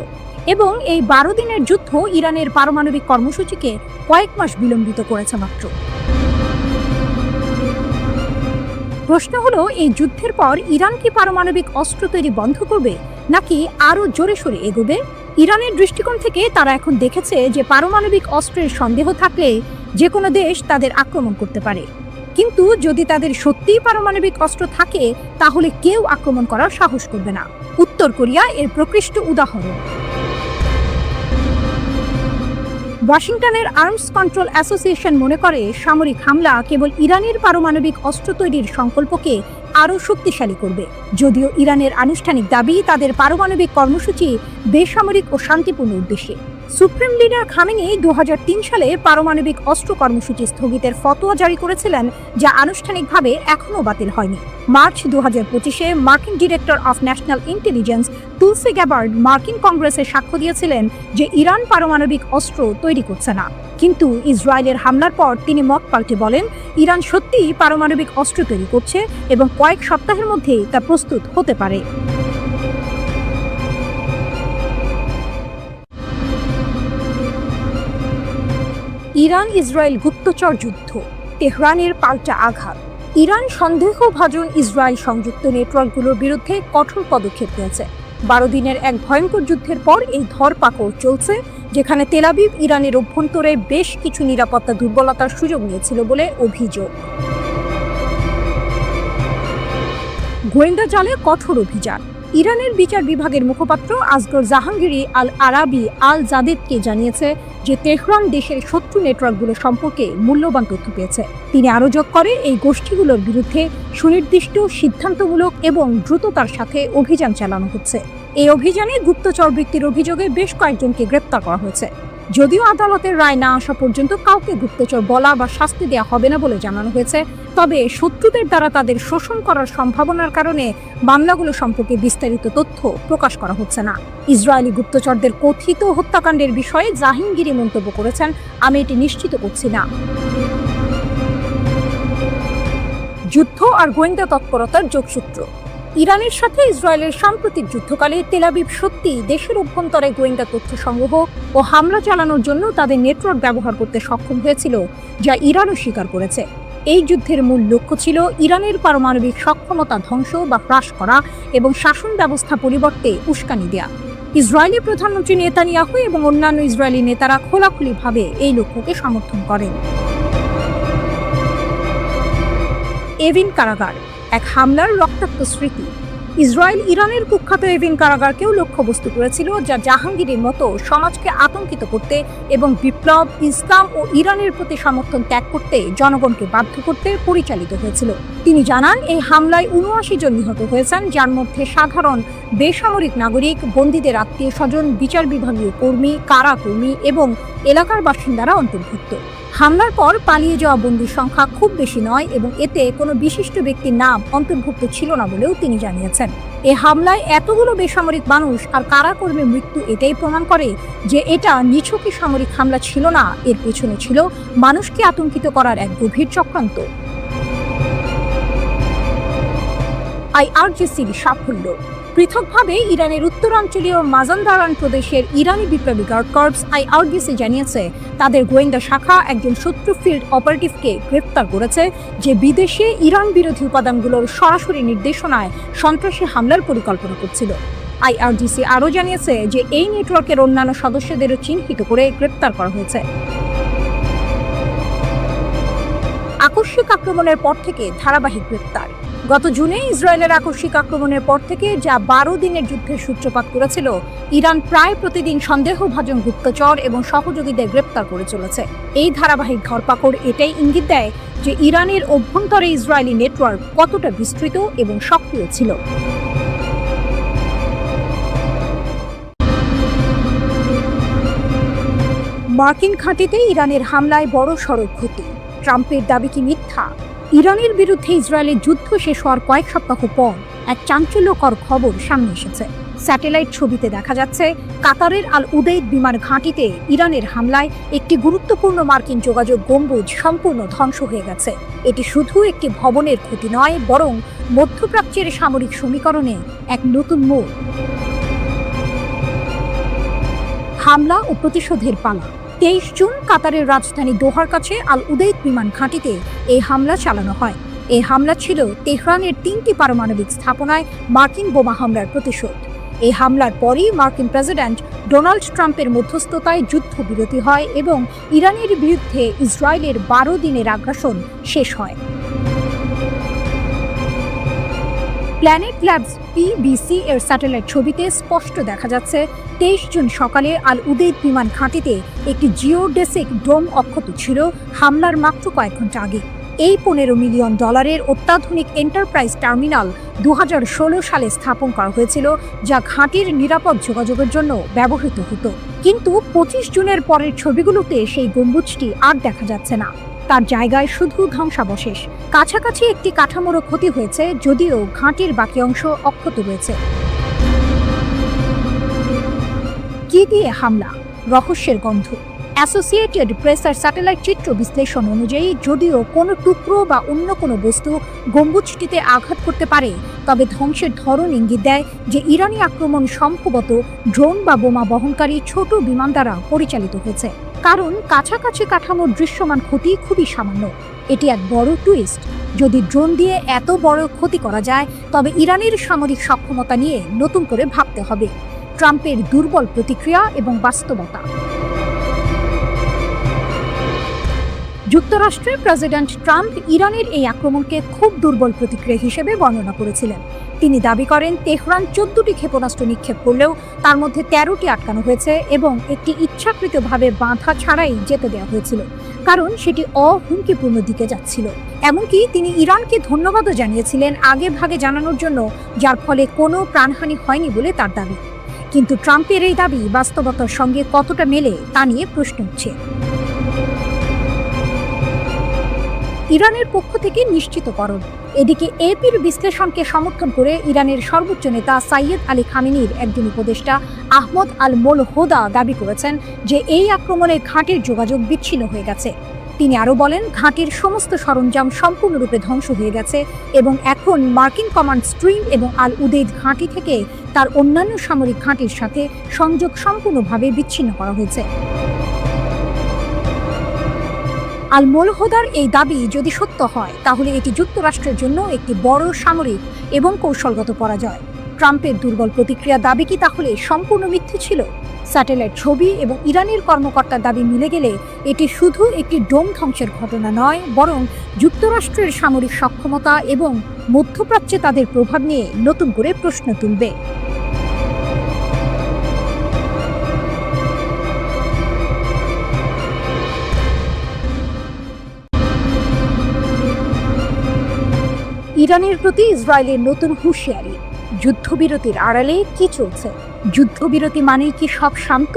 এবং এই 12 দিনের যুদ্ধ ইরানের পারমাণবিক কর্মসূচিকে কয়েক মাস বিলম্বিত করেছে মাত্র। প্রশ্ন হলো, এই যুদ্ধের পর ইরান কি পারমাণবিক অস্ত্র তৈরি বন্ধ করবে নাকি আরও জোরে সোরে এগোবে? ইরানের দৃষ্টিকোণ থেকে তারা এখন দেখেছে যে পারমাণবিক অস্ত্রের সন্দেহ থাকলে যে কোনো দেশ তাদের আক্রমণ করতে পারে, কিন্তু যদি তাদের সত্যিই পারমাণবিক অস্ত্র থাকে তাহলে কেউ আক্রমণ করার সাহস করবে না। উত্তর কোরিয়া এর প্রকৃষ্ট উদাহরণ। ওয়াশিংটনের আর্মস কন্ট্রোল অ্যাসোসিয়েশন মনে করে সামরিক হামলা কেবল ইরানের পারমাণবিক অস্ত্র তৈরির সংকল্পকে আরও শক্তিশালী করবে। যদিও ইরানের আনুষ্ঠানিক দাবি তাদের পারমাণবিক কর্মসূচি বেসামরিক ও শান্তিপূর্ণ উদ্দেশ্যে। সুপ্রিম লিডার খামেনি 2003 সালে পারমাণবিক অস্ত্র কর্মসূচি স্থগিতের ফতোয়া জারি করেছিলেন, যা আনুষ্ঠানিকভাবে এখনও বাতিল হয়নি। মার্চ 2025-এ মার্কিন director of national intelligence Tulsi Gabbard মার্কিন কংগ্রেসে সাক্ষ্য দিয়েছিলেন যে ইরান পারমাণবিক অস্ত্র তৈরি করছে না, কিন্তু ইসরায়েলের হামলার পর তিনি মত পাল্টে বলেন ইরান সত্যিই পারমাণবিক অস্ত্র তৈরি করছে এবং কয়েক সপ্তাহের মধ্যেই তা প্রস্তুত হতে পারে। ইরান ইসরায়েল গুপ্তচর যুদ্ধ, তেহরানের পাল্টা আঘাত। ইরান সন্দেহভাজন ইসরায়েল সংযুক্ত নেটওয়ার্কগুলোর বিরুদ্ধে কঠোর পদক্ষেপ নিয়েছে। 12 দিনের এক ভয়ঙ্কর যুদ্ধের পর এই ধরপাকড় চলছে, যেখানে তেল আবিব ইরানের অভ্যন্তরে বেশ কিছু নিরাপত্তা দুর্বলতার সুযোগ নিয়েছিল বলে অভিযোগ। গোয়েন্দা জালে কঠোর অভিযান। ইরানের বিচার বিভাগের মুখপাত্র আসগর জাহাঙ্গীরি আল আরাবি আল জাদেদকে জানিয়েছে যে তেহরান দেশের শত্রু নেটওয়ার্কগুলো সম্পর্কে মূল্যবান তথ্য পেয়েছে। তিনি আরও যোগ করে এই গোষ্ঠীগুলোর বিরুদ্ধে সুনির্দিষ্ট, সিদ্ধান্তমূলক এবং দ্রুততার সাথে অভিযান চালানো হচ্ছে। এই অভিযানে গুপ্তচর বৃত্তির অভিযোগে বেশ কয়েকজনকে গ্রেপ্তার করা হয়েছে। যদিও আদালতের রায় না আসা পর্যন্ত কাউকে গুপ্তচর বলা বা শাস্তি দেওয়া হবে না বলে জানানো হয়েছে, তবে শত্রুদের দ্বারা তাদের শোষণ করার সম্ভাবনার কারণে মামলাগুলো সম্পর্কে বিস্তারিত তথ্য প্রকাশ করা হচ্ছে না। ইসরায়েলি গুপ্তচরদের কথিত হত্যাকাণ্ডের বিষয়ে জাহাঙ্গীরি মন্তব্য করেছেন, আমি এটি নিশ্চিত করছি না। যুদ্ধ আর গোয়েন্দা তৎপরতার যোগসূত্র। ইরানের সাথে ইসরায়েলের সাম্প্রতিক যুদ্ধকালে তেল আবিব সত্যি দেশের অভ্যন্তরে গোয়েন্দা তথ্য সংগ্রহ ও হামলা চালানোর জন্য তাদের নেটওয়ার্ক ব্যবহার করতে সক্ষম হয়েছিল, যা ইরানও স্বীকার করেছে। এই যুদ্ধের মূল লক্ষ্য ছিল ইরানের পারমাণবিক সক্ষমতা ধ্বংস বা হ্রাস করা এবং শাসন ব্যবস্থা পরিবর্তে উস্কানি দেয়া। ইসরায়েলি প্রধানমন্ত্রী নেতানিয়াহু এবং অন্যান্য ইসরায়েলি নেতারা খোলাখুলিভাবে এই লক্ষ্যকে সমর্থন করেন। এভিন কারাগার, এক হামলার রক্তাক্ত স্মৃতি। ইসরায়েল ইরানের কুখ্যাত এভিন কারাগারকেও লক্ষ্যবস্তু করেছিল, যা জাহাঙ্গীরের মতো সমাজকে আতঙ্কিত করতে এবং বিপ্লব, ইসলাম ও ইরানের প্রতি সমর্থন ত্যাগ করতে জনগণকে বাধ্য করতে পরিচালিত হয়েছিল। তিনি জানান, এই হামলায় ৭৯ জন নিহত হয়েছেন, যার মধ্যে সাধারণ বেসামরিক নাগরিক, বন্দীদের আত্মীয় স্বজন, বিচার বিভাগীয় কর্মী, কারাকর্মী এবং এলাকার বাসিন্দারা অন্তর্ভুক্ত। হামলার পর পালিয়ে যাওয়া বন্দীর সংখ্যা খুব বেশি নয় এবং এতে কোনো বিশিষ্ট ব্যক্তির নাম অন্তর্ভুক্ত ছিল না বলেও তিনি জানিয়েছেন। এ হামলায় এতগুলো বেসামরিক মানুষ আর কারাকর্মীর মৃত্যু এটাই প্রমাণ করে যে এটা নিছকই সামরিক হামলা ছিল না, এর পেছনে ছিল মানুষকে আতঙ্কিত করার এক গভীর চক্রান্ত। আইআরজিসির সাফল্য। পৃথকভাবে ইরানের উত্তরাঞ্চলীয় মাজানদারান প্রদেশের ইরানি বিপ্লবী গার্ড কর্পস আইআরজিসি জানিয়েছে, তাদের গোয়েন্দা শাখা একজন শত্রু ফিল্ড অপারেটিভকে গ্রেপ্তার করেছে, যে বিদেশে ইরান বিরোধী উপাদানগুলোর সরাসরি নির্দেশনায় সন্ত্রাসী হামলার পরিকল্পনা করছিল। আইআরজিসি আরও জানিয়েছে যে এই নেটওয়ার্কের অন্যান্য সদস্যদেরও চিহ্নিত করে গ্রেপ্তার করা হয়েছে। আকস্মিক আক্রমণের পর থেকে ধারাবাহিক গ্রেপ্তার। গত জুনে ইসরায়েলের আকস্মিক আক্রমণের পর থেকে, যা ১২ দিনের যুদ্ধের সূত্রপাত করেছিল, ইরান প্রায় প্রতিদিন সন্দেহভাজন গুপ্তচর এবং সহযোগীদের গ্রেপ্তার করে চলেছে। এই ধারাবাহিক ধরপাকড় এটাই ইঙ্গিত দেয় যে ইরানের অভ্যন্তরে ইসরায়েলি নেটওয়ার্ক কতটা বিস্তৃত এবং সক্রিয় ছিল। মার্কিন ঘাঁটিতে ইরানের হামলায় বড় সড়ক ক্ষতি। ট্রাম্পের দাবি কি মিথ্যা? ইরানের বিরুদ্ধে ইসরায়েলের যুদ্ধ শেষ হওয়ার কয়েক সপ্তাহ পর এক চাঞ্চল্যকর খবর সামনে এসেছে। স্যাটেলাইট ছবিতে দেখা যাচ্ছে, কাতারের আল উদেইদ বিমান ঘাঁটিতে ইরানের হামলায় একটি গুরুত্বপূর্ণ মার্কিন যোগাযোগ গম্বুজ সম্পূর্ণ ধ্বংস হয়ে গেছে। এটি শুধু একটি ভবনের ক্ষতি নয়, বরং মধ্যপ্রাচ্যের সামরিক সমীকরণে এক নতুন মোড়। হামলা ও প্রতিশোধের পালা। ২৩ জুন কাতারের রাজধানী দোহার কাছে আল উদেইদ বিমান ঘাঁটিতে এই হামলা চালানো হয়। এই হামলা ছিল তেহরানের ৩টি পারমাণবিক স্থাপনায় মার্কিন বোমা হামলার প্রতিশোধ। এই হামলার পরই মার্কিন প্রেসিডেন্ট ডোনাল্ড ট্রাম্পের মধ্যস্থতায় যুদ্ধবিরতি হয় এবং ইরানের বিরুদ্ধে ইসরায়েলের ১২ দিনের আগ্রাসন শেষ হয়। প্ল্যানেট ল্যাবস পিবিসি এর স্যাটেলাইট ছবিতে স্পষ্ট দেখা যাচ্ছে, ২৩ জুন সকালে আল উদেইদ বিমান ঘাঁটিতে একটি জিওডেসিক ডোম অক্ষত ছিল হামলার মাত্র কয়েক ঘন্টা আগে। এই $১৫ মিলিয়ন অত্যাধুনিক এন্টারপ্রাইজ টার্মিনাল ২০১৬ সালে স্থাপন করা হয়েছিল, যা ঘাঁটির নিরাপদ যোগাযোগের জন্য ব্যবহৃত হতো। কিন্তু ২৫ জুনের পরের ছবিগুলোতে সেই গম্বুজটি আর দেখা যাচ্ছে না। তার জায়গায় শুধু ধ্বংসাবশেষ। কাছাকাছি একটি কাঠামোরও ক্ষতি হয়েছে, যদিও ঘাঁটির বাকি অংশ অক্ষত রয়েছে। কি দিয়ে হামলা? রহস্যের গন্ধ। অ্যাসোসিয়েটেড প্রেসের স্যাটেলাইট চিত্র বিশ্লেষণ অনুযায়ী, যদিও কোনো টুকরো বা অন্য কোনো বস্তু গম্বুজটিতে আঘাত করতে পারে, তবে ধ্বংসের ধরন ইঙ্গিত দেয় যে ইরানি আক্রমণ সম্ভবত ড্রোন বা বোমা বহনকারী ছোট বিমান দ্বারা পরিচালিত হয়েছে। কারণ কাছাকাছি কাঠামোর দৃশ্যমান ক্ষতি খুবই সামান্য। এটি এক বড় টুইস্ট। যদি ড্রোন দিয়ে এত বড় ক্ষতি করা যায়, তবে ইরানের সামরিক সক্ষমতা নিয়ে নতুন করে ভাবতে হবে। ট্রাম্পের দুর্বল প্রতিক্রিয়া এবং বাস্তবতা। যুক্তরাষ্ট্রের প্রেসিডেন্ট ট্রাম্প ইরানের এই আক্রমণকে খুব দুর্বল প্রতিক্রিয়া হিসেবে বর্ণনা করেছিলেন। তিনি দাবি করেন তেহরান 14টি ক্ষেপণাস্ত্র নিক্ষেপ করলেও তার মধ্যে 13টি আটকানো হয়েছে এবং একটি ইচ্ছাকৃতভাবে বাধা ছাড়াই যেতে দেওয়া হয়েছিল, কারণ সেটি অহুমকিপূর্ণ দিকে যাচ্ছিল। এমনকি তিনি ইরানকে ধন্যবাদও জানিয়েছিলেন আগে ভাগে জানানোর জন্য, যার ফলে কোনো প্রাণহানি হয়নি বলে তার দাবি। কিন্তু ট্রাম্পের এই দাবি বাস্তবতার সঙ্গে কতটা মেলে তা নিয়ে প্রশ্ন উঠছে। ইরানের পক্ষ থেকে নিশ্চিতকরণ। এদিকে এপির বিশ্লেষণকে সমর্থন করে ইরানের সর্বোচ্চ নেতা সাইয়েদ আলী খামেনির একজন উপদেষ্টা আহমদ আল মোলহোদা দাবি করেছেন যে এই আক্রমণে ঘাঁটির যোগাযোগ বিচ্ছিন্ন হয়ে গেছে। তিনি আরও বলেন, ঘাঁটির সমস্ত সরঞ্জাম সম্পূর্ণরূপে ধ্বংস হয়ে গেছে এবং এখন মার্কিন কমান্ড স্ট্রিম এবং আল উদেইদ ঘাঁটি থেকে তার অন্যান্য সামরিক ঘাঁটির সাথে সংযোগ সম্পূর্ণভাবে বিচ্ছিন্ন করা হয়েছে। আল মোলহোদার এই দাবি যদি সত্য হয়, তাহলে এটি যুক্তরাষ্ট্রের জন্য একটি বড় সামরিক এবং কৌশলগত পরাজয়। ট্রাম্পের দুর্বল প্রতিক্রিয়া দাবি কি তাহলে সম্পূর্ণ মিথ্যে ছিল? স্যাটেলাইট ছবি এবং ইরানের কর্মকর্তার দাবি মিলে গেলে এটি শুধু একটি ডোম ধ্বংসের ঘটনা নয়, বরং যুক্তরাষ্ট্রের সামরিক সক্ষমতা এবং মধ্যপ্রাচ্যে তাদের প্রভাব নিয়ে নতুন করে প্রশ্ন তুলবে। ইরানের প্রতি ইসরায়েলের নতুন হুঁশিয়ারি। যুদ্ধবিরতির আড়ালে কি চলছে? যুদ্ধবিরতি মানেই কি সব শান্ত?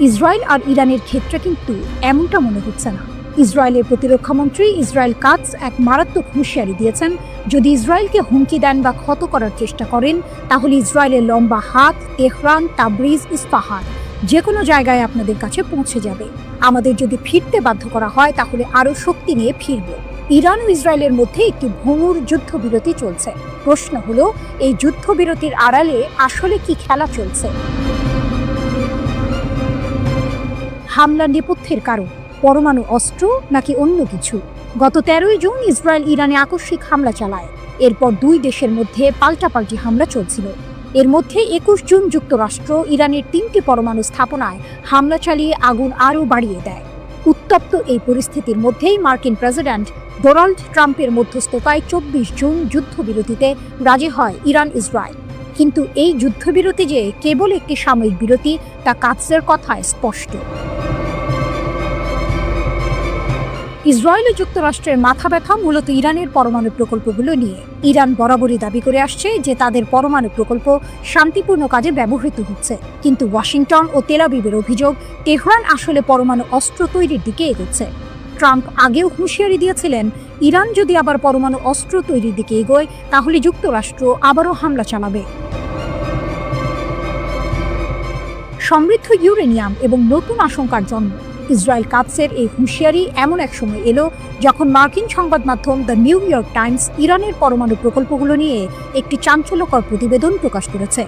ইসরায়েল আর ইরানের ক্ষেত্রে কিন্তু এমনটা মনে হচ্ছে না। ইসরায়েলের প্রতিরক্ষামন্ত্রী ইসরায়েল কাটস এক মারাত্মক হুঁশিয়ারি দিয়েছেন, যদি ইসরায়েলকে হুমকি দেন বা ক্ষত করার চেষ্টা করেন, তাহলে ইসরায়েলের লম্বা হাত তেহরান, তাবরিজ, ইস্পাহান যে কোনো জায়গায় আপনাদের কাছে পৌঁছে যাবে। আমাদের যদি ফিরতে বাধ্য করা হয়, তাহলে আরও শক্তি নিয়ে ফিরব। ইরান ও ইসরায়েলের মধ্যে একটি ভঙ্গুর যুদ্ধবিরতি চলছে। প্রশ্ন হলো, এই যুদ্ধবিরতির আড়ালে আসলে কি খেলা চলছে? হামলা নেপথ্যের কারণ পরমাণু অস্ত্র নাকি অন্য কিছু? গত 13ই জুন ইসরায়েল ইরানে আকস্মিক হামলা চালায়। এরপর দুই দেশের মধ্যে পাল্টাপাল্টি হামলা চলছিল। এর মধ্যে 21 জুন যুক্তরাষ্ট্র ইরানের 3টি পরমাণু স্থাপনায় হামলা চালিয়ে আগুন আরও বাড়িয়ে দেয়। উত্তপ্ত এই পরিস্থিতির মধ্যেই মার্কিন প্রেসিডেন্ট ডোনাল্ড ট্রাম্পের মধ্যস্থতায় 24 জুন যুদ্ধবিরতিতে রাজি হয় ইরান ইসরায়েল। কিন্তু এই যুদ্ধবিরতি যে কেবল একটি সাময়িক বিরতি, তা কাটসের কথায় স্পষ্ট। ইসরায়েল ও যুক্তরাষ্ট্রের মাথা ব্যথা মূলত ইরানের পরমাণু প্রকল্পগুলো নিয়ে। ইরান বরাবরই দাবি করে আসছে যে তাদের পরমাণু প্রকল্প শান্তিপূর্ণ কাজে ব্যবহৃত হচ্ছে, কিন্তু ওয়াশিংটন ও তেল আবিবের অভিযোগ তেহরান আসলে পরমাণু অস্ত্র তৈরির দিকে এগোচ্ছে। ট্রাম্প আগেও হুঁশিয়ারি দিয়েছিলেন, ইরান যদি আবার পরমাণু অস্ত্র তৈরির দিকে এগোয়, তাহলে যুক্তরাষ্ট্র আবারও হামলা চালাবে। সমৃদ্ধ ইউরেনিয়াম এবং নতুন আশঙ্কার জন্ম। ইসরায়েল কাটসের এই হুঁশিয়ারি এমন এক সময় এলো যখন মার্কিন সংবাদ মাধ্যম দ্য নিউ ইয়র্ক টাইমস ইরানের পরমাণু প্রকল্পগুলো নিয়ে একটি চাঞ্চল্যকর প্রতিবেদন প্রকাশ করেছে।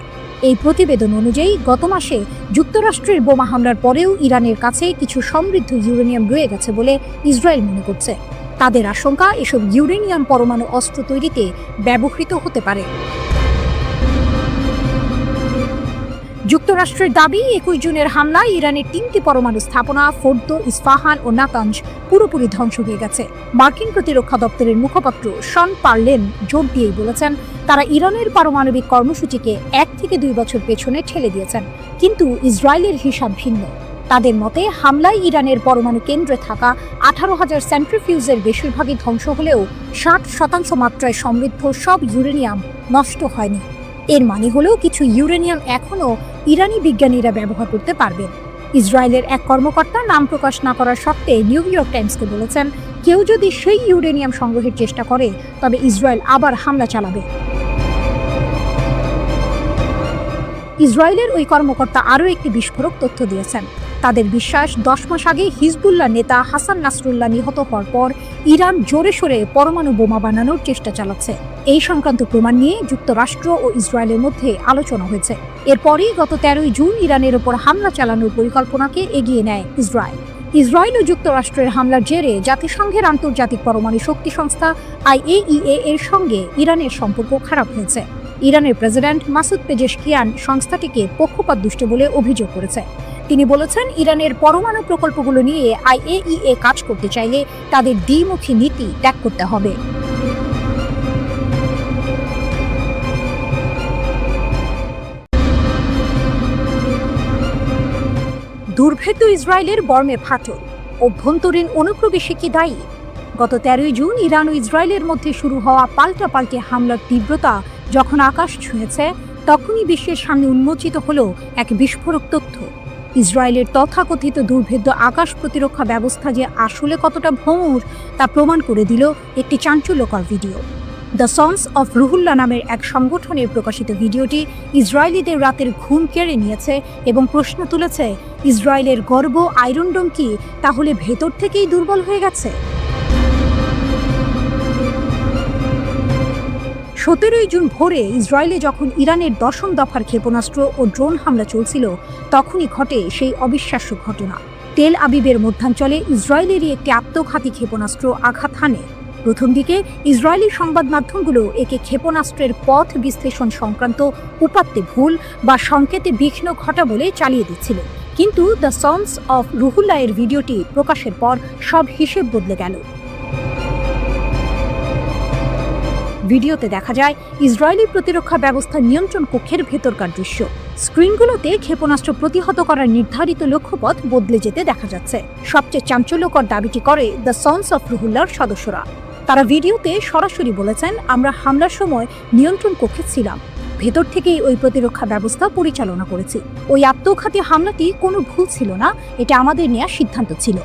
এই প্রতিবেদন অনুযায়ী গত মাসে যুক্তরাষ্ট্রের বোমা হামলার পরেও ইরানের কাছে কিছু সমৃদ্ধ ইউরেনিয়াম রয়ে গেছে বলে ইসরায়েল মনে করছে। তাদের আশঙ্কা, এসব ইউরেনিয়াম পরমাণু অস্ত্র তৈরিতে ব্যবহৃত হতে পারে। যুক্তরাষ্ট্রের দাবি, 21 জুনের হামলায় ইরানের 3টি পরমাণু স্থাপনা ফোর্দো, ইস্পাহান ও নাতানজ পুরোপুরি ধ্বংস হয়ে গেছে। মার্কিন প্রতিরক্ষা দপ্তরের মুখপাত্র শন পার্লেন জোর দিয়েই বলেছেন, তারা ইরানের পারমাণবিক কর্মসূচিকে 1 থেকে 2 বছর পেছনে ঠেলে দিয়েছেন। কিন্তু ইসরায়েলের হিসাব ভিন্ন। তাদের মতে, হামলায় ইরানের পরমাণু কেন্দ্রে থাকা 18,000 সেন্ট্রিফিউজের বেশিরভাগই ধ্বংস হলেও 60% মাত্রায় সমৃদ্ধ সব ইউরেনিয়াম নষ্ট হয়নি। এর মানে হলো কিছু ইউরেনিয়াম এখনও ইরানি বিজ্ঞানীরা ব্যবহার করতে পারবেন। ইসরায়েলের এক কর্মকর্তা নাম প্রকাশ না করার শর্তে নিউ ইয়র্ক টাইমসকে বলেছেন, কেউ যদি সেই ইউরেনিয়াম সংগ্রহের চেষ্টা করে, তবে ইসরায়েল আবার হামলা চালাবে। ইসরায়েলের ওই কর্মকর্তা আরও একটি বিস্ফোরক তথ্য দিয়েছেন। তাদের বিশ্বাস, 10 মাস আগে হিজবুল্লাহ নেতা হাসান নাসরুল্লাহ নিহত হওয়ার পর ইরান জোরে সোরে পরমাণু বোমা বানানোর চেষ্টা চালাচ্ছে। এই সংক্রান্ত প্রমাণ নিয়ে যুক্তরাষ্ট্র ও ইসরায়েলের মধ্যে আলোচনা হয়েছে। এরপরই গত 13ই জুন ইরানের ওপর হামলা চালানোর পরিকল্পনাকে এগিয়ে নেয় ইসরায়েল। ইসরায়েল ও যুক্তরাষ্ট্রের হামলার জেরে জাতিসংঘের আন্তর্জাতিক পরমাণু শক্তি সংস্থা IAEA এর সঙ্গে ইরানের সম্পর্ক খারাপ হয়েছে। ইরানের প্রেসিডেন্ট মাসুদ পেজেশকিয়ান সংস্থাটিকে পক্ষপাতদুষ্ট বলে অভিযোগ করেছে। তিনি বলেছেন, ইরানের পরমাণু প্রকল্পগুলো নিয়ে IAEA কাজ করতে চাইলে তাদের দ্বিমুখী নীতি ত্যাগ করতে হবে। দুর্ভেদ্য ইসরায়েলের বর্মে ফাটল, অভ্যন্তরীণ অনুপ্রবেশে কি দায়ী? গত 13 জুন ইরান ও ইসরায়েলের মধ্যে শুরু হওয়া পাল্টাপাল্টি হামলার তীব্রতা যখন আকাশ ছুঁয়েছে, তখনই বিশ্বের সামনে উন্মোচিত হলো এক বিস্ফোরক তথ্য। ইসরায়েলের তথাকথিত দুর্ভেদ্য আকাশ প্রতিরক্ষা ব্যবস্থা যে আসলে কতটা ভঙ্গুর তা প্রমাণ করে দিল একটি চাঞ্চল্যকর video. The sons of Ruhullah নামের এক সংগঠনের প্রকাশিত ভিডিওটি ইসরায়েলিদের রাতের ঘুম কেড়ে নিয়েছে এবং প্রশ্ন তুলেছে, ইসরায়েলের গর্ব আয়রন ডোম কি তাহলে ভেতর থেকেই দুর্বল হয়ে গেছে? 17 জুন ভোরে ইসরায়েলে যখন ইরানের 10ম দফার ক্ষেপণাস্ত্র ও ড্রোন হামলা চলছিল, তখনই ঘটে সেই অবিশ্বাস্য ঘটনা। তেল আবিবের মধ্যাঞ্চলে ইসরায়েলেরই একটি আত্মঘাতী ক্ষেপণাস্ত্র আঘাত হানে। প্রথম দিকে ইসরায়েলি সংবাদ মাধ্যমগুলো একে ক্ষেপণাস্ত্রের পথ বিশ্লেষণ সংক্রান্ত উপাত্তে ভুল বা সংকেতে বিঘ্ন ঘটা বলে চালিয়ে দিচ্ছিল, কিন্তু দ্য সন্স অফ রুহুল্লাহের ভিডিওটি প্রকাশের পর সব হিসেব বদলে গেল। ভিডিওতে দেখা যায় ইসরায়েলি প্রতিরক্ষা ব্যবস্থা নিয়ন্ত্রণ কক্ষের ভেতরকার দৃশ্য। স্ক্রিনগুলোতে ক্ষেপণাস্ত্র প্রতিহত করার নির্ধারিত লক্ষ্যপথ বদলে যেতে দেখা যাচ্ছে। সবচেয়ে চাঞ্চল্যকর দাবিটি করে দ্য সন্স অফ রুহুল্লাহর সদস্যরা। তারা ভিডিওতে সরাসরি বলেছেন, আমরা হামলার সময় নিয়ন্ত্রণ কক্ষে ছিলাম, ভেতর থেকেই ওই প্রতিরক্ষা ব্যবস্থা পরিচালনা করেছি। ওই আত্মঘাতী হামলাটি কোনো ভুল ছিল না, এটা আমাদের নেওয়া সিদ্ধান্ত ছিল।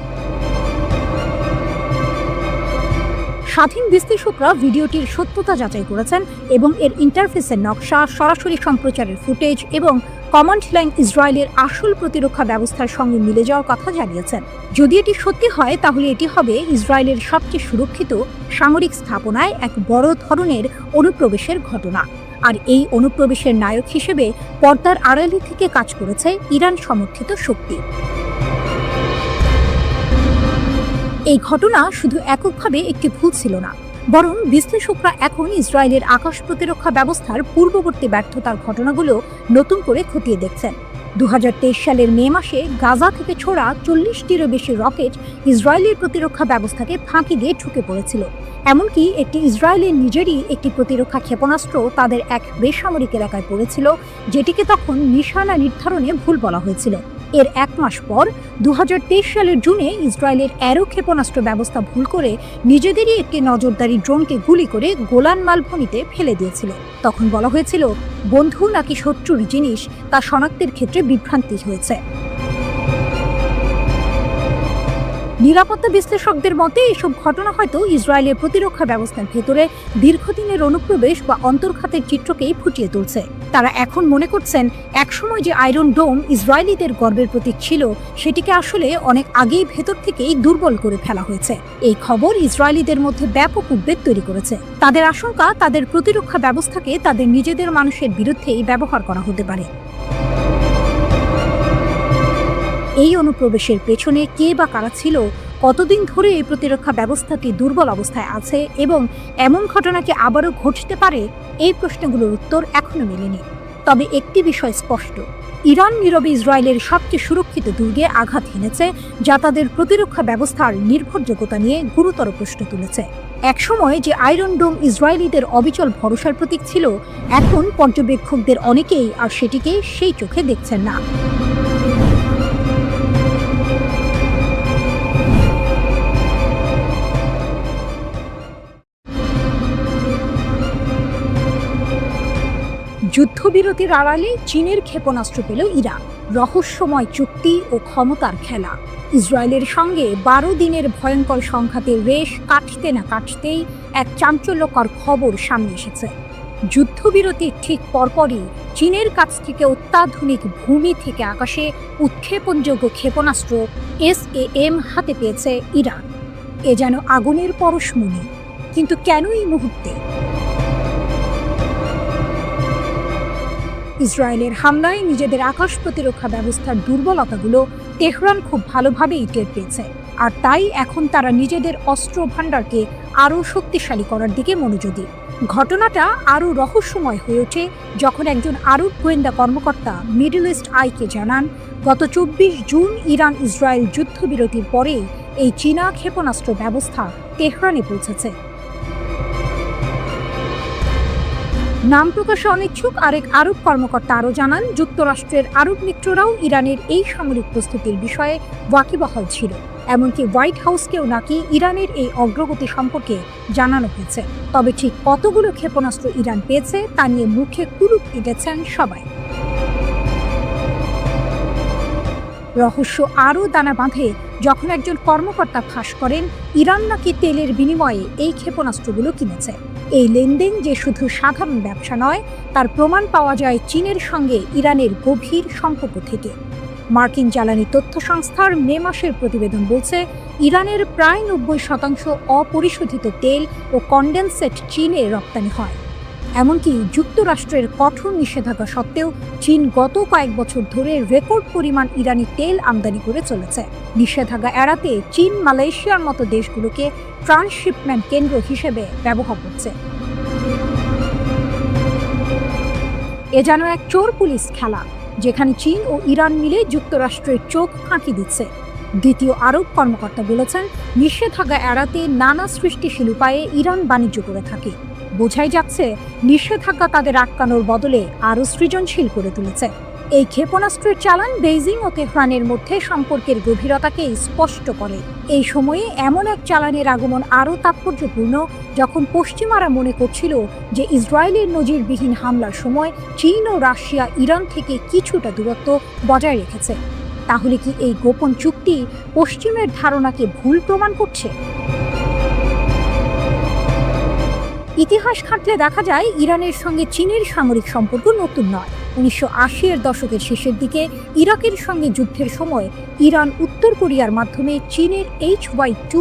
স্বাধীন বিশ্লেষকরা ভিডিওটির সত্যতা যাচাই করেছেন এবং এর ইন্টারফেসের নকশা, সরাসরি সম্প্রচারের ফুটেজ এবং কমান্ড লাইন ইসরায়েলের আসল প্রতিরক্ষা ব্যবস্থার সঙ্গে মিলে যাওয়ার কথা জানিয়েছেন। যদি এটি সত্যি হয়, তাহলে এটি হবে ইসরায়েলের সবচেয়ে সুরক্ষিত সামরিক স্থাপনায় এক বড় ধরনের অনুপ্রবেশের ঘটনা। আর এই অনুপ্রবেশের নায়ক হিসেবে পর্দার আড়ালে থেকে কাজ করেছে ইরান সমর্থিত শক্তি। এই ঘটনা শুধু এককভাবে একটি ভুল ছিল না, বরং বিশ্লেষকরা এখন ইসরায়েলের আকাশ প্রতিরক্ষা ব্যবস্থার পূর্ববর্তী ব্যর্থতার ঘটনাগুলো নতুন করে খতিয়ে দেখছেন। 2023 সালের মে মাসে গাজা থেকে ছোড়া 40টিরও বেশি রকেট ইসরায়েলের প্রতিরক্ষা ব্যবস্থাকে ফাঁকি দিয়ে ঢুকে পড়েছিল। এমনকি একটি ইসরায়েলের নিজেরই একটি প্রতিরক্ষা ক্ষেপণাস্ত্র তাদের এক বেসামরিক এলাকায় পড়েছিল, যেটিকে তখন নিশানা নির্ধারণে ভুল বলা হয়েছিল। এর 1 মাস পর 2023 সালের জুনে ইসরায়েলের অ্যারো ক্ষেপণাস্ত্র ব্যবস্থা ভুল করে নিজেদেরই একটি নজরদারি ড্রোনকে গুলি করে গোলান মালভূমিতে ফেলে দিয়েছিল। তখন বলা হয়েছিল, বন্ধু নাকি শত্রুর জিনিস তা শনাক্তের ক্ষেত্রে বিভ্রান্তি হয়েছে। নিরাপত্তা বিশ্লেষকদের মতে এসব ঘটনা হয়তো ইসরায়েলের প্রতিরক্ষা ব্যবস্থার ভেতরে দীর্ঘদিনের অনুপ্রবেশ বা অন্তর্ঘাতের চিত্রকেই ফুটিয়ে তুলছে। তারা এখন মনে করছেন, একসময় যে আয়রন ডোম ইসরায়েলিদের গর্বের প্রতীক ছিল, সেটিকে আসলে অনেক আগেই ভেতর থেকেই দুর্বল করে ফেলা হয়েছে। এই খবর ইসরায়েলিদের মধ্যে ব্যাপক উদ্বেগ তৈরি করেছে। তাদের আশঙ্কা, তাদের প্রতিরক্ষা ব্যবস্থাকে তাদের নিজেদের মানুষের বিরুদ্ধেই ব্যবহার করা হতে পারে। এই অনুপ্রবেশের পেছনে কে বা কারা ছিল, কতদিন ধরে এই প্রতিরক্ষা ব্যবস্থাটি দুর্বল অবস্থায় আছে এবং এমন ঘটনা কি আবারও ঘটতে পারে, এই প্রশ্নগুলোর উত্তর এখনো মেলেনি। তবে একটি বিষয় স্পষ্ট, ইরান নীরবে ইসরায়েলের সবচেয়ে সুরক্ষিত দুর্গে আঘাত হেনেছে, যা তাদের প্রতিরক্ষা ব্যবস্থার নির্ভরযোগ্যতা নিয়ে গুরুতর প্রশ্ন তুলেছে। একসময় যে আয়রন ডোম ইসরায়েলিদের অবিচল ভরসার প্রতীক ছিল, এখন পর্যবেক্ষকদের অনেকেই আর সেটিকে সেই চোখে দেখছেন না। যুদ্ধবিরতির আড়ালে চীনের ক্ষেপণাস্ত্র পেল ইরান। রহস্যময় চুক্তি ও ক্ষমতার খেলা। ইসরায়েলের সঙ্গে 12 দিনের ভয়ঙ্কর সংঘাতের রেশ কাটতে না কাটতেই এক চাঞ্চল্যকর খবর সামনে এসেছে। যুদ্ধবিরতির ঠিক পরপরই চীনের কাছ থেকে অত্যাধুনিক ভূমি থেকে আকাশে উৎক্ষেপণযোগ্য ক্ষেপণাস্ত্র SAM হাতে পেয়েছে ইরান। এ যেন আগুনের পরশমণি। কিন্তু কেন এই মুহূর্তে? ইসরায়েলের হামলায় নিজেদের আকাশ প্রতিরক্ষা ব্যবস্থার দুর্বলতাগুলো তেহরান খুব ভালোভাবেই টের পেয়েছে, আর তাই এখন তারা নিজেদের অস্ত্র ভাণ্ডারকে আরও শক্তিশালী করার দিকে মনোযোগী। ঘটনাটা আরও রহস্যময় হয়ে ওঠে যখন একজন আরব গোয়েন্দা কর্মকর্তা মিডল ইস্ট আইকে জানান, গত 24 জুন ইরান ইসরায়েল যুদ্ধবিরতির পরেই এই চীনা ক্ষেপণাস্ত্র ব্যবস্থা তেহরানে পৌঁছেছে। নাম প্রকাশে অনিচ্ছুক আরেক আরব কর্মকর্তা আরও জানান, যুক্তরাষ্ট্রের আরব মিত্ররাও ইরানের এই সামরিক প্রস্তুতির বিষয়ে ওয়াকিবহাল ছিল। এমনকি হোয়াইট হাউসকেও নাকি ইরানের এই অগ্রগতি সম্পর্কে জানানো হয়েছে। তবে ঠিক কতগুলো ক্ষেপণাস্ত্র ইরান পেয়েছে তা নিয়ে মুখে কুলুপ এঁটেছেন সবাই। রহস্য আরও দানা বাঁধে যখন একজন কর্মকর্তা ফাঁস করেন ইরান নাকি তেলের বিনিময়ে এই ক্ষেপণাস্ত্রগুলো কিনেছে। এই লেনদেন যে শুধু সাধারণ ব্যবসা নয়, তার প্রমাণ পাওয়া যায় চীনের সঙ্গে ইরানের গভীর সম্পর্ক থেকে। মার্কিন জ্বালানি তথ্য সংস্থার মে মাসের প্রতিবেদন বলছে, ইরানের প্রায় 90% অপরিশোধিত তেল ও কনডেনসেট চীনে রপ্তানি হয়। এমনকি যুক্তরাষ্ট্রের কঠোর নিষেধাজ্ঞা সত্ত্বেও চীন গত কয়েক বছর ধরে রেকর্ড পরিমাণ ইরানি তেল আমদানি করে চলেছে। নিষেধাজ্ঞা এড়াতে চীন মালয়েশিয়ার মতো দেশগুলোকে ট্রান্সশিপমেন্ট কেন্দ্র হিসেবে ব্যবহার করছে। এ যেন এক চোর পুলিশ খেলা, যেখানে চীন ও ইরান মিলে যুক্তরাষ্ট্রের চোখ ফাঁকি দিচ্ছে। দ্বিতীয় আরব কর্মকর্তা বলেছেন, নিষেধাজ্ঞা এড়াতে নানা সৃষ্টিশীল উপায়ে ইরান বাণিজ্য করে থাকে। বোঝাই যাচ্ছে নিষেধাজ্ঞা তাদের আটকানোর বদলে আরও সৃজনশীল করে তুলেছে। এই ক্ষেপণাস্ত্রের চালান বেইজিং ও তেহরানের মধ্যে সম্পর্কের গভীরতাকে স্পষ্ট করে। এই সময়ে এমন এক চালানের আগমন আরও তাৎপর্যপূর্ণ যখন পশ্চিমারা মনে করছিল যে ইসরায়েলের নজিরবিহীন হামলার সময় চীন ও রাশিয়া ইরান থেকে কিছুটা দূরত্ব বজায় রেখেছে। তাহলে কি এই গোপন চুক্তি পশ্চিমের ধারণাকে ভুল প্রমাণ করছে? ইতিহাস ঘাঁটলে দেখা যায় ইরানের সঙ্গে চীনের সামরিক সম্পর্ক নতুন নয়। 1980-এর দশকের শেষের দিকে ইরাকের সঙ্গে যুদ্ধের সময় ইরান উত্তর কোরিয়ার মাধ্যমে চীনের HY-2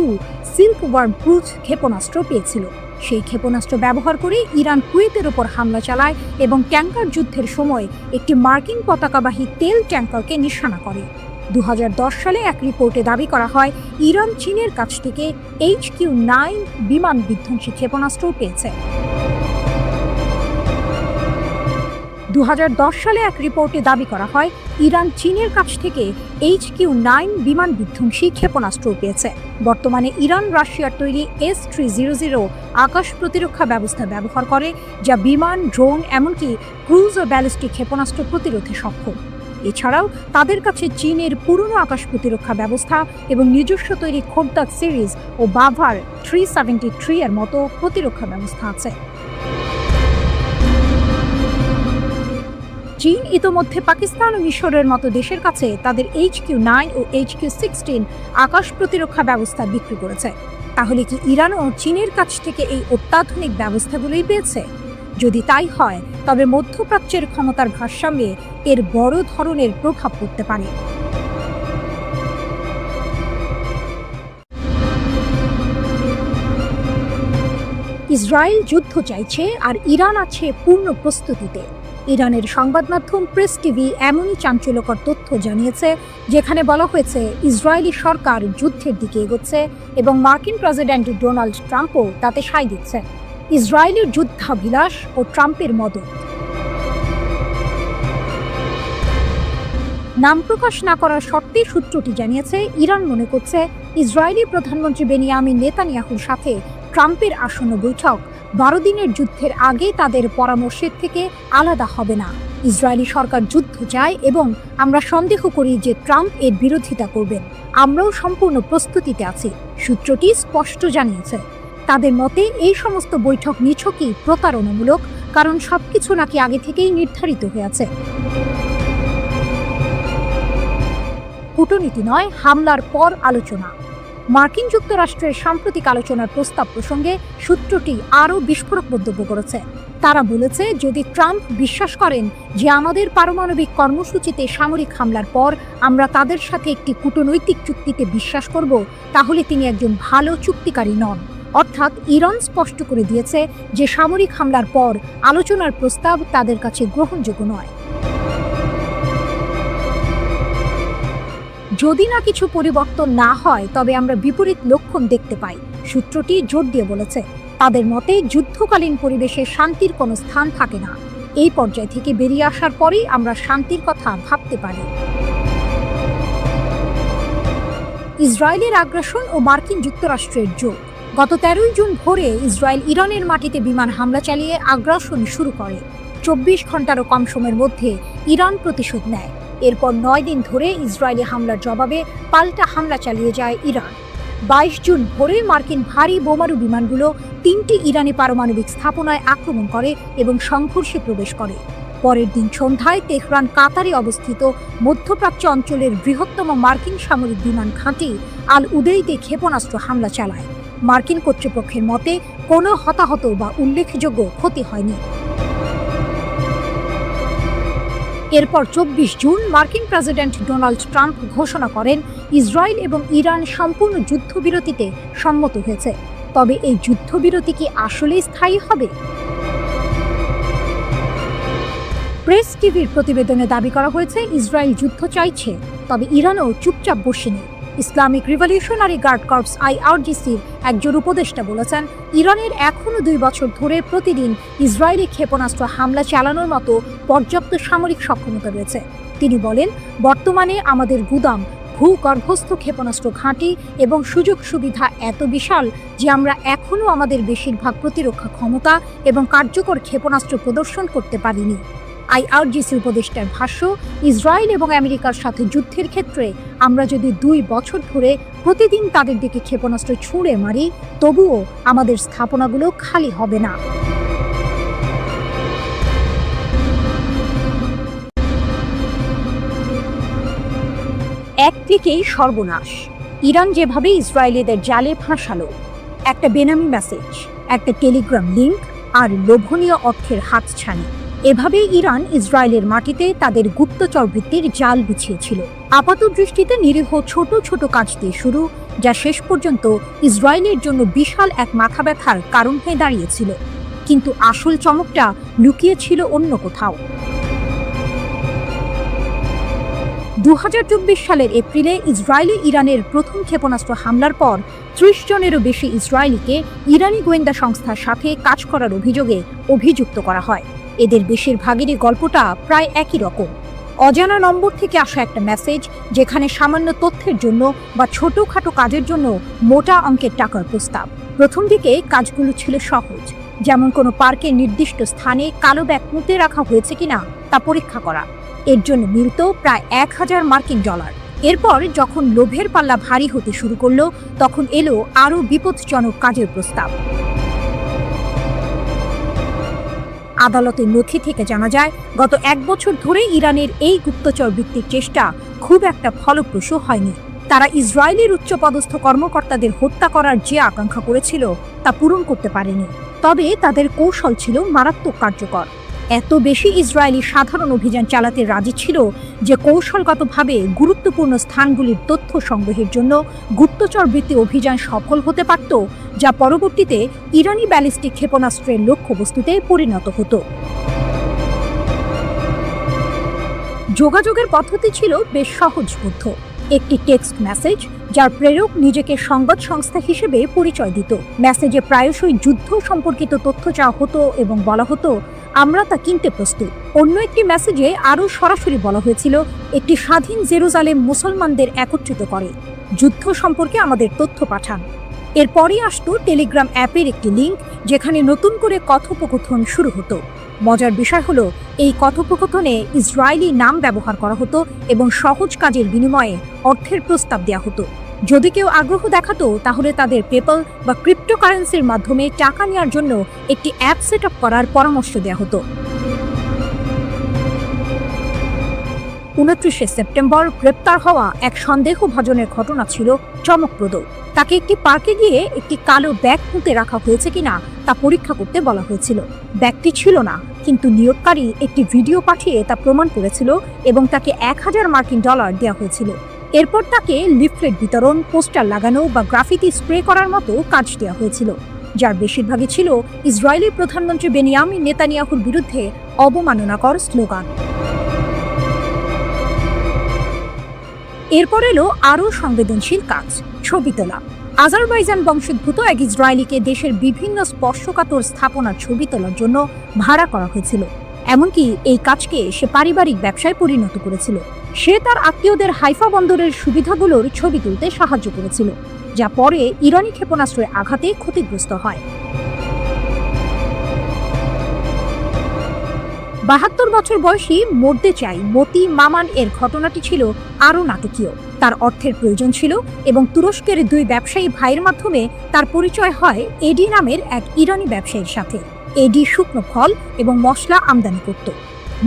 সিল্ক ওয়ার্ম ক্রুজ ক্ষেপণাস্ত্র পেয়েছিল। সেই ক্ষেপণাস্ত্র ব্যবহার করে ইরান কুয়েতের ওপর হামলা চালায় এবং ট্যাঙ্কার যুদ্ধের সময় একটি মার্কিন পতাকাবাহী তেল ট্যাঙ্কারকে নিশানা করে। 2010 সালে এক রিপোর্টে দাবি করা হয় ইরান চীনের কাছ থেকে HQ-9 বিমান বিধ্বংসী ক্ষেপণাস্ত্র পেয়েছে। 2010 সালে এক রিপোর্টে দাবি করা হয় ইরান চীনের কাছ থেকে HQ-9 বিমান বিধ্বংসী ক্ষেপণাস্ত্র পেয়েছে। বর্তমানে ইরান রাশিয়ার তৈরি S-300 আকাশ প্রতিরক্ষা ব্যবস্থা ব্যবহার করে, যা বিমান, ড্রোন এমনকি ক্রুজ ও ব্যালিস্টিক ক্ষেপণাস্ত্র প্রতিরোধে সক্ষম। এছাড়াও তাদের কাছে চীনের পুরনো আকাশ প্রতিরক্ষা ব্যবস্থা এবং নিজস্ব তৈরি খোরদাদ সিরিজ ও বাভার 373 এর মতো প্রতিরক্ষা ব্যবস্থা আছে। চীন ইতোমধ্যে পাকিস্তান ও মিশরের মতো দেশের কাছে তাদের HQ-9 ও HQ-16 আকাশ প্রতিরক্ষা ব্যবস্থা বিক্রি করেছে। তাহলে কি ইরান ও চীনের কাছ থেকে এই অত্যাধুনিক ব্যবস্থাগুলোই পেয়েছে? যদি তাই হয়, তবে মধ্যপ্রাচ্যের ক্ষমতার ভারসাম্যে এর বড় ধরনের প্রভাব পড়তে পারে। ইসরায়েল যুদ্ধ চাইছে আর ইরান আছে পূর্ণ প্রস্তুতিতে। ইরানের সংবাদ মাধ্যম প্রেস টিভি এমনই চাঞ্চল্যকর তথ্য জানিয়েছে, যেখানে বলা হয়েছে ইসরায়েলি সরকার যুদ্ধের দিকে এগোচ্ছে এবং মার্কিন প্রেসিডেন্ট ডোনাল্ড ট্রাম্পও তাতে সায় দিচ্ছে। ইসরায়েলের যুদ্ধাভিলাষ ও ট্রাম্পের মদত। নাম প্রকাশ না করার শর্তে সূত্রটি জানিয়েছে, ইরান মনে করছে ইসরায়েলি প্রধানমন্ত্রী বেনিয়ামিন নেতানিয়াহুর সাথে ট্রাম্পের আসন্ন বৈঠক 12 দিনের যুদ্ধের আগে তাদের পরামর্শের থেকে আলাদা হবে না। ইসরায়েলি সরকার যুদ্ধ চায় এবং আমরা সন্দেহ করি যে ট্রাম্প এর বিরোধিতা করবেন। আমরাও সম্পূর্ণ প্রস্তুতিতে আছি, সূত্রটি স্পষ্ট জানিয়েছে। তাদের মতে এই সমস্ত বৈঠক নিছকই প্রতারণামূলক, কারণ সবকিছু নাকি আগে থেকেই নির্ধারিত হয়ে আছে। কূটনীতি নয়, হামলার পর আলোচনা। মার্কিন যুক্তরাষ্ট্রের সাম্প্রতিক আলোচনার প্রস্তাব প্রসঙ্গে সূত্রটি আরও বিস্ফোরক মন্তব্য করেছে। তারা বলেছে, যদি ট্রাম্প বিশ্বাস করেন যে আমাদের পারমাণবিক কর্মসূচিতে সামরিক হামলার পর আমরা তাদের সাথে একটি কূটনৈতিক চুক্তিতে বিশ্বাস করব, তাহলে তিনি একজন ভালো চুক্তিকারী নন। অর্থাৎ ইরান স্পষ্ট করে দিয়েছে যে সামরিক হামলার পর আলোচনার প্রস্তাব তাদের কাছে গ্রহণযোগ্য নয়। যদি না কিছু পরিবর্তন না হয়, তবে আমরা বিপরীত লক্ষণ দেখতে পাই, সূত্রটি জোর দিয়ে বলেছে। তাদের মতে যুদ্ধকালীন পরিবেশে শান্তির কোনো স্থান থাকে না। এই পর্যায় থেকে বেরিয়ে আসার পরেই আমরা শান্তির কথা ভাবতে পারি। ইসরায়েলের আগ্রাসন ও মার্কিন যুক্তরাষ্ট্রের যোগ। গত 13 জুন ভোরে ইসরায়েল ইরানের মাটিতে বিমান হামলা চালিয়ে আগ্রাসন শুরু করে। 24 ঘন্টারও কম সময়ের মধ্যে ইরান প্রতিশোধ নেয়। এরপর 9 দিন ধরে ইসরায়েলি হামলার জবাবে পাল্টা হামলা চালিয়ে যায় ইরান। 22 জুন ভোরে মার্কিন ভারী বোমারু বিমানগুলো 3টি ইরানি পারমাণবিক স্থাপনায় আক্রমণ করে এবং সংঘর্ষে প্রবেশ করে। পরের দিন সন্ধ্যায় তেহরান কাতারে অবস্থিত মধ্যপ্রাচ্য অঞ্চলের বৃহত্তম মার্কিন সামরিক বিমান ঘাঁটি আল উদেইদে ক্ষেপণাস্ত্র হামলা চালায়। মার্কিন কর্তৃপক্ষের মতে কোনো হতাহত বা উল্লেখযোগ্য ক্ষতি হয়নি। এরপর 24 জুন মার্কিন প্রেসিডেন্ট ডোনাল্ড ট্রাম্প ঘোষণা করেন ইসরায়েল এবং ইরান সম্পূর্ণ যুদ্ধবিরতিতে সম্মত হয়েছে। তবে এই যুদ্ধবিরতি কি আসলেই স্থায়ী হবে? প্রেস টিভির প্রতিবেদনে দাবি করা হয়েছে ইসরায়েল যুদ্ধ চাইছে, তবে ইরানও চুপচাপ বসে নেই। ইসলামিক রিভলিউশনারি গার্ড কর্পস IRGCর একজন উপদেষ্টা বলেছেন, ইরানের এখনও 2 বছর ধরে প্রতিদিন ইসরায়েলি ক্ষেপণাস্ত্র হামলা চালানোর মতো পর্যাপ্ত সামরিক সক্ষমতা রয়েছে। তিনি বলেন, বর্তমানে আমাদের গুদাম, ভূগর্ভস্থ ক্ষেপণাস্ত্র ঘাঁটি এবং সুযোগ সুবিধা এত বিশাল যে আমরা এখনও আমাদের বেশিরভাগ প্রতিরক্ষা ক্ষমতা এবং কার্যকর ক্ষেপণাস্ত্র প্রদর্শন করতে পারিনি। IRGC উপদেষ্টার ভাষ্য, ইসরায়েল এবং আমেরিকার সাথে যুদ্ধের ক্ষেত্রে আমরা যদি 2 বছর ধরে প্রতিদিন তাদের দিকে ক্ষেপণাস্ত্র ছুঁড়ে মারি, তবুও আমাদের স্থাপনাগুলো খালি হবে না। একদিকেই সর্বনাশ, ইরান যেভাবে ইসরায়েলিদের জালে ফাঁসালো, একটা বেনামি মেসেজ, একটা টেলিগ্রাম লিঙ্ক আর লোভনীয় অর্থের হাতছানি, এভাবেই ইরান ইসরায়েলের মাটিতে তাদের গুপ্তচর বৃত্তির জাল বিছিয়েছিল। আপাত দৃষ্টিতে নিরীহ ছোট ছোট কাজ দিয়ে শুরু, যা শেষ পর্যন্ত ইসরায়েলের জন্য বিশাল এক মাথা ব্যথার কারণ হয়ে দাঁড়িয়েছিল। কিন্তু আসল চমকটা লুকিয়ে ছিল অন্য কোথাও। 2024 সালের এপ্রিলে ইসরায়েলি ইরানের প্রথম ক্ষেপণাস্ত্র হামলার পর 30 জনেরও বেশি ইসরায়েলিকে ইরানি গোয়েন্দা সংস্থার সাথে কাজ করার অভিযোগে অভিযুক্ত করা হয়। এদের বেশিরভাগেরই গল্পটা প্রায় একই রকম। অজানা নম্বর থেকে আসা একটা মেসেজ, যেখানে সামান্য তথ্যের জন্য বা ছোটখাটো কাজের জন্য মোটা অঙ্কের টাকার প্রস্তাব। প্রথম দিকে কাজগুলো ছিল সহজ, যেমন কোনো পার্কের নির্দিষ্ট স্থানে কালো ব্যাগ পুঁতে রাখা হয়েছে কিনা তা পরীক্ষা করা। এর জন্য মিলত প্রায় $1000 মার্কিন। এরপর যখন লোভের পাল্লা ভারী হতে শুরু করলো, তখন এলো আরও বিপজ্জনক কাজের প্রস্তাব। আদালতের নথি থেকে জানা যায়, গত 1 বছর ধরে ইরানের এই গুপ্তচর বৃত্তির চেষ্টা খুব একটা ফলপ্রসূ হয়নি। তারা ইসরায়েলের উচ্চপদস্থ কর্মকর্তাদের হত্যা করার যে আকাঙ্ক্ষা করেছিল তা পূরণ করতে পারেনি। তবে তাদের কৌশল ছিল মারাত্মক কার্যকর। এত বেশি ইসরায়েলি সাধারণ অভিযান চালাতে রাজি ছিল যে কৌশলগতভাবে গুরুত্বপূর্ণ স্থানগুলির তথ্য সংগ্রহের জন্য গুপ্তচর বৃত্তি অভিযান সফল হতে পারত, যা পরবর্তীতে ইরানি ব্যালিস্টিক ক্ষেপণাস্ত্রের লক্ষ্যবস্তুতে পরিণত হতো। যোগাযোগের পদ্ধতি ছিল বেশ সহজবোধ্য। একটি টেক্সট মেসেজ, যার প্রেরক নিজেকে সংবাদ সংস্থা হিসেবে পরিচয় দিত। মেসেজে প্রায়শই যুদ্ধ সম্পর্কিত তথ্য চাওয়া হতো এবং বলা হতো, আমরা তা কিনতে প্রস্তুত। অন্য একটি মেসেজে আরও সরাসরি বলা হয়েছিল, একটি স্বাধীন জেরুজালেম মুসলমানদের একত্রিত করে, যুদ্ধ সম্পর্কে আমাদের তথ্য পাঠান। এরপরই আসতো টেলিগ্রাম অ্যাপের একটি লিঙ্ক, যেখানে নতুন করে কথোপকথন শুরু হতো। মজার বিষয় হলো, এই কথোপকথনে ইসরায়েলি নাম ব্যবহার করা হতো এবং সহজ কাজের বিনিময়ে অর্থের প্রস্তাব দেওয়া হতো। যদি কেউ আগ্রহ দেখাতো, তাহলে তাদের পেপ্যাল বা ক্রিপ্টোকারেন্সির মাধ্যমে টাকা নেওয়ার জন্য একটি অ্যাপ সেট আপ করার পরামর্শ দেওয়া হতো। 29 সেপ্টেম্বর গ্রেপ্তার হওয়া এক সন্দেহভাজনের ঘটনা ছিল চমকপ্রদ। তাকে একটি পার্কে গিয়ে একটি কালো ব্যাগ পুঁতে রাখা হয়েছে কিনা তা পরীক্ষা করতে বলা হয়েছিল। ব্যাগটি ছিল না, কিন্তু নিয়োগকারী একটি ভিডিও পাঠিয়ে তা প্রমাণ করেছিল এবং তাকে $1000 মার্কিন দেওয়া হয়েছিল। এরপর তাকে লিফলেট বিতরণ, পোস্টার লাগানো বা গ্রাফিতি স্প্রে করার মতো কাজ দেওয়া হয়েছিল, যার বেশিরভাগই ছিল ইসরায়েলি প্রধানমন্ত্রী বেনিয়ামিন নেতানিয়াহুর বিরুদ্ধে অবমাননাকর স্লোগান। এরপর এলো আরও সংবেদনশীল কাজ, ছবি তোলা। আজারবাইজান বংশোদ্ভূত এক ইসরায়েলিকে দেশের বিভিন্ন স্পর্শকাতর স্থাপনার ছবি তোলার জন্য ভাড়া করা হয়েছিল। এমনকি এই কাজকে সে পারিবারিক ব্যবসায় পরিণত করেছিল। সে তার আত্মীয়দের হাইফা বন্দরের সুবিধাগুলোর ছবি তুলতে সাহায্য করেছিল, যা পরে ইরানি ক্ষেপণাস্ত্রের আঘাতে ক্ষতিগ্রস্ত হয়। ৭২ বছর বয়সী মরতে চাই মতি মামান এর ঘটনাটি ছিল আরও নাটকীয়। তার অর্থের প্রয়োজন ছিল এবং তুরস্কের দুই ব্যবসায়ী ভাইয়ের মাধ্যমে তার পরিচয় হয় এডি নামের এক ইরানি ব্যবসায়ীর সাথে। এডি শুকনো ফল এবং মশলা আমদানি করত।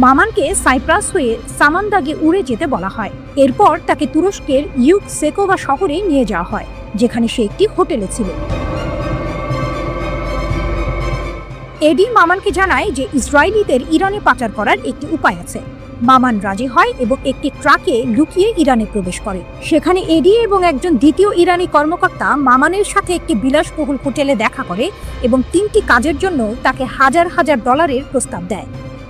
মামানকে সাইপ্রাস হয়ে সামান্দাগে উড়ে যেতে বলা হয়। এরপর তাকে তুরস্কের ইউকসেকোভা শহরে নিয়ে যাওয়া হয়, যেখানে সে একটি হোটেলে ছিল। এডি মামানকে জানায় যে ইসরায়েলিদের ইরানে পাচার করার একটি উপায় আছে। মামান রাজি হয় এবং একটি ট্রাকে লুকিয়ে ইরানে প্রবেশ করে। সেখানে এডি এবং একজন দ্বিতীয় ইরানি কর্মকর্তা মামানের সাথে একটি বিলাসবহুল হোটেলে দেখা করে এবং 3টি কাজের জন্য তাকে হাজার হাজার ডলারের প্রস্তাব দেয়।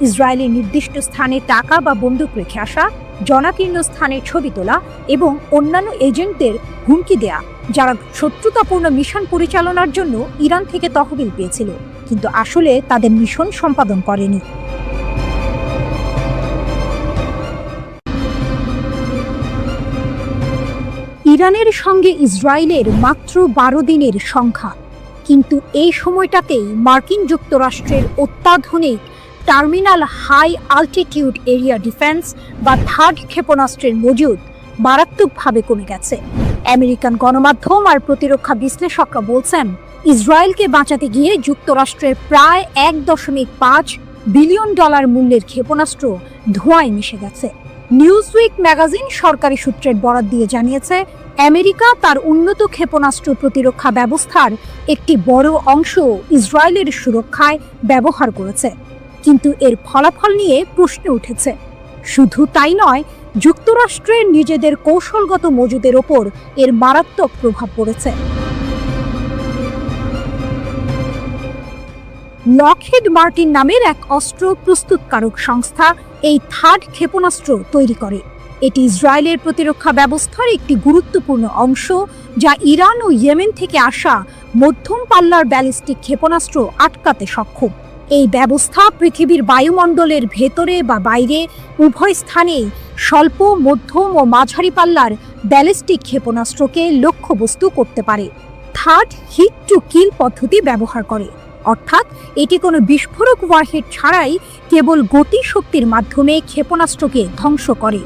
ইসরায়েলের নির্দিষ্ট স্থানে টাকা বা বন্দুক রেখে আসা, জনাকীর্ণ স্থানের ছবি তোলা এবং অন্যান্য এজেন্টদের হুমকি দেয়া, যারা শত্রুতাপূর্ণ মিশন পরিচালনার জন্য ইরান থেকে তহবিল পেয়েছিল কিন্তু আসলে তাদের মিশন সম্পাদন করেনি। ইরানের সঙ্গে ইসরায়েলের মাত্র 12 দিনের সংখ্যা, কিন্তু এই সময়টাতেই মার্কিন যুক্তরাষ্ট্রের অত্যাধুনিক terminal high altitude area defence বা থার্ড ক্ষেপণাস্ত্রের মজুদ মারাত্মকভাবে কমে গেছে। আমেরিকান গণমাধ্যম আর প্রতিরক্ষা বিশ্লেষকরা বলছেন, ইসরায়েলকে বাঁচাতে গিয়ে যুক্তরাষ্ট্রের প্রায় $1.5 বিলিয়ন মূল্যের ক্ষেপণাস্ত্র ধোঁয়ায় মিশে গেছে। নিউজউইক ম্যাগাজিন সরকারি সূত্রের বরাত দিয়ে জানিয়েছে, আমেরিকা তার উন্নত ক্ষেপণাস্ত্র প্রতিরক্ষা ব্যবস্থার একটি বড় অংশ ইসরায়েলের সুরক্ষায় ব্যবহার করেছে, কিন্তু এর ফলাফল নিয়ে প্রশ্ন উঠেছে। শুধু তাই নয়, যুক্তরাষ্ট্রের নিজেদের কৌশলগত মজুদের ওপর এর মারাত্মক প্রভাব পড়েছে। লকহিড মার্টিন নামের এক অস্ত্র প্রস্তুতকারক সংস্থা এই থার্ড ক্ষেপণাস্ত্র তৈরি করে। এটি ইসরায়েলের প্রতিরক্ষা ব্যবস্থার একটি গুরুত্বপূর্ণ অংশ, যা ইরান ও ইয়েমেন থেকে আসা মধ্যম পাল্লার ব্যালিস্টিক ক্ষেপণাস্ত্র আটকাতে সক্ষম। এই ব্যবস্থা পৃথিবীর বায়ুমণ্ডলের ভেতরে বা বাইরে উভয় স্থানেই স্বল্প, মধ্যম ও মাঝারি পাল্লার ব্যালিস্টিক ক্ষেপণাস্ত্রকে লক্ষ্যবস্তু করতে পারে। থার্ড হিট টু কিল পদ্ধতি ব্যবহার করে, অর্থাৎ এটি কোনো বিস্ফোরক ওয়ারহেড ছাড়াই কেবল গতিশক্তির মাধ্যমে ক্ষেপণাস্ত্রকে ধ্বংস করে।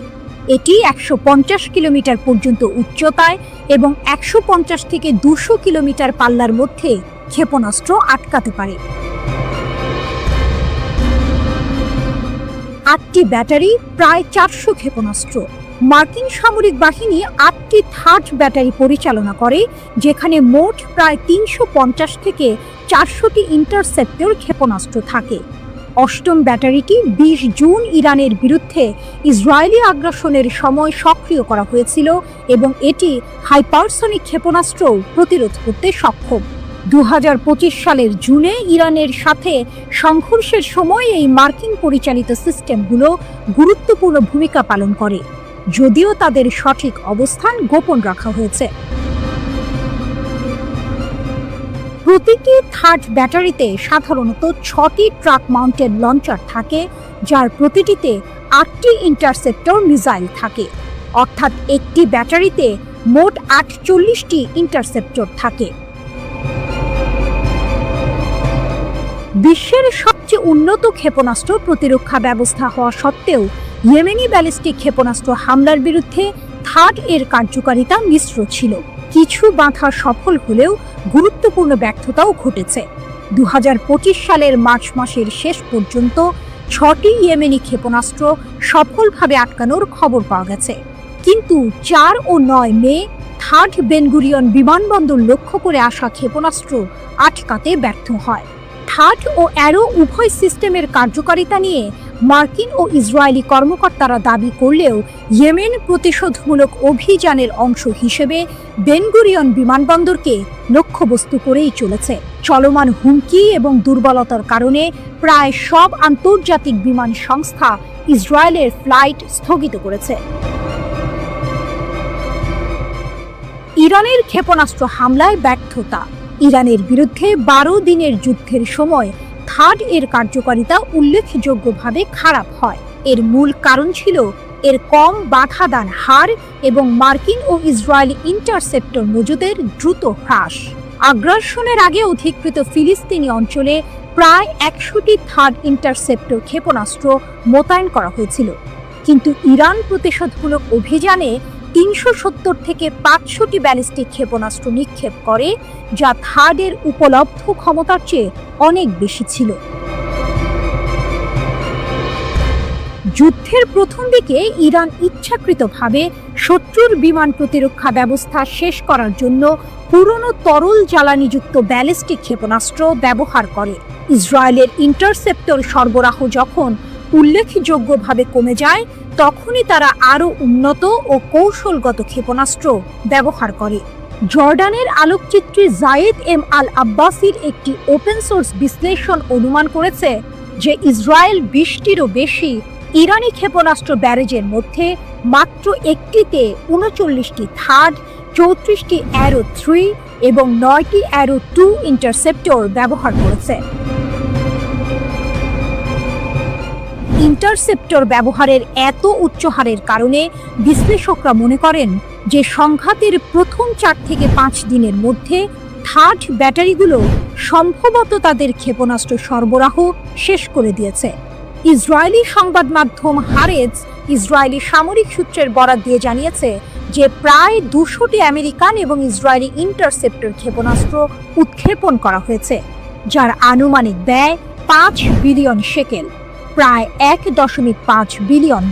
এটি 150 কিলোমিটার পর্যন্ত উচ্চতায় এবং 150 থেকে 200 কিলোমিটার পাল্লার মধ্যে ক্ষেপণাস্ত্র আটকাতে পারে। 8টি ব্যাটারি, প্রায় 400 ক্ষেপণাস্ত্র। মার্কিন সামরিক বাহিনী 8টি থার্ড ব্যাটারি পরিচালনা করে, যেখানে মোট প্রায় 350 থেকে 400টি ইন্টারসেপ্টর ক্ষেপণাস্ত্র থাকে। 8ম ব্যাটারিটি 20 জুন ইরানের বিরুদ্ধে ইসরায়েলি আগ্রাসনের সময় সক্রিয় করা হয়েছিল এবং এটি হাইপারসনিক ক্ষেপণাস্ত্র প্রতিরোধ করতে সক্ষম। 2025 সালের জুনে ইরানের সাথে সংঘর্ষের সময় এই মার্কিন পরিচালিত সিস্টেমগুলো গুরুত্বপূর্ণ ভূমিকা পালন করে, যদিও তাদের সঠিক অবস্থান গোপন রাখা হয়েছে। প্রতিটি থার্ড ব্যাটারিতে সাধারণত 6টি ট্রাক মাউন্টেড লঞ্চার থাকে, যার প্রতিটিতে 8টি ইন্টারসেপ্টর মিসাইল থাকে, অর্থাৎ একটি ব্যাটারিতে মোট 48টি ইন্টারসেপ্টর থাকে। বিশ্বের সবচেয়ে উন্নত ক্ষেপণাস্ত্র প্রতিরক্ষা ব্যবস্থা হওয়া সত্ত্বেও ইয়েমেনি ব্যালিস্টিক ক্ষেপণাস্ত্র হামলার বিরুদ্ধে থার্ড এর কার্যকারিতা মিশ্র ছিল। কিছু বাধা সফল হলেও গুরুত্বপূর্ণ ব্যর্থতাও ঘটেছে। 2025 সালের মার্চ মাসের শেষ পর্যন্ত 6টি ইয়েমেনি ক্ষেপণাস্ত্র সফলভাবে আটকানোর খবর পাওয়া গেছে, কিন্তু 4 ও 9 মে থার্ড বেনগুরিয়ন বিমানবন্দর লক্ষ্য করে আসা ক্ষেপণাস্ত্র আটকাতে ব্যর্থ হয়। থার্ড ও অ্যারো উভয় সিস্টেমের কার্যকারিতা নিয়ে মার্কিন ও ইসরায়েলি কর্মকর্তারা দাবি করলেও ইয়েমেন প্রতিশোধমূলক অভিযানের অংশ হিসেবে বেনগুরিয়ন বিমানবন্দরকে লক্ষ্যবস্তু করেই চলেছে। চলমান হুমকি এবং দুর্বলতার কারণে প্রায় সব আন্তর্জাতিক বিমান সংস্থা ইসরায়েলের ফ্লাইট স্থগিত করেছে। ইরানের ক্ষেপণাস্ত্র হামলায় ব্যর্থতা। ইরানের বিরুদ্ধে 12 দিনের যুদ্ধের সময় থার্ড এর কার্যকারিতা উল্লেখযোগ্যভাবে খারাপ হয়। এর মূল কারণ ছিল এর কম বাধাদান হার এবং মার্কিন ও ইসরায়েলি ইন্টারসেপ্টর মজুদের দ্রুত হ্রাস। আগ্রাসনের আগে অধিকৃত ফিলিস্তিনি অঞ্চলে প্রায় 100টি থার্ড ইন্টারসেপ্টর ক্ষেপণাস্ত্র মোতায়েন করা হয়েছিল, কিন্তু ইরান প্রতিশোধমূলক অভিযানে 370 থেকে 500টি ব্যালিস্টিক ক্ষেপণাস্ত্র নিক্ষেপ করে, যা থার্ডের উপলব্ধ ক্ষমতার চেয়ে অনেক বেশি ছিল। যুদ্ধের প্রথম দিকে ইরান ইচ্ছাকৃতভাবে শত্রুর বিমান প্রতিরক্ষা ব্যবস্থা শেষ করার জন্য পুরনো তরল জ্বালানিযুক্ত ব্যালিস্টিক ক্ষেপণাস্ত্র ব্যবহার করে। ইসরায়েলের ইন্টারসেপ্টর সরবরাহ যখন উল্লেখযোগ্যভাবে কমে যায়, তখনই তারা আরও উন্নত ও কৌশলগত ক্ষেপণাস্ত্র ব্যবহার করে। জর্ডানের আলোকচিত্রী জায়েদ এম আল আব্বাসির একটি ওপেন সোর্স বিশ্লেষণ অনুমান করেছে যে ইসরায়েল 20টিরও বেশি ইরানি ক্ষেপণাস্ত্র ব্যারেজের মধ্যে মাত্র একটিতে 39টি থার্ড, 34টি অ্যারো 3 এবং 9টি অ্যারো 2 ইন্টারসেপ্টর ব্যবহার করেছে। ইন্টারসেপ্টর ব্যবহারের এত উচ্চ হারের কারণে বিশ্লেষকরা মনে করেন যে সংঘাতের প্রথম 4 থেকে 5 দিনের মধ্যে থার্ড ব্যাটারিগুলো সম্ভবত তাদের ক্ষেপণাস্ত্র সরবরাহ শেষ করে দিয়েছে। ইসরায়েলি সংবাদ মাধ্যম হারেজ ইসরায়েলি সামরিক সূত্রের বরাত দিয়ে জানিয়েছে যে প্রায় 200টি আমেরিকান এবং ইসরায়েলি ইন্টারসেপ্টর ক্ষেপণাস্ত্র উৎক্ষেপণ করা হয়েছে, যার আনুমানিক ব্যয় 5 বিলিয়ন শেকেল, প্রায় $1.5 বিলিয়ন।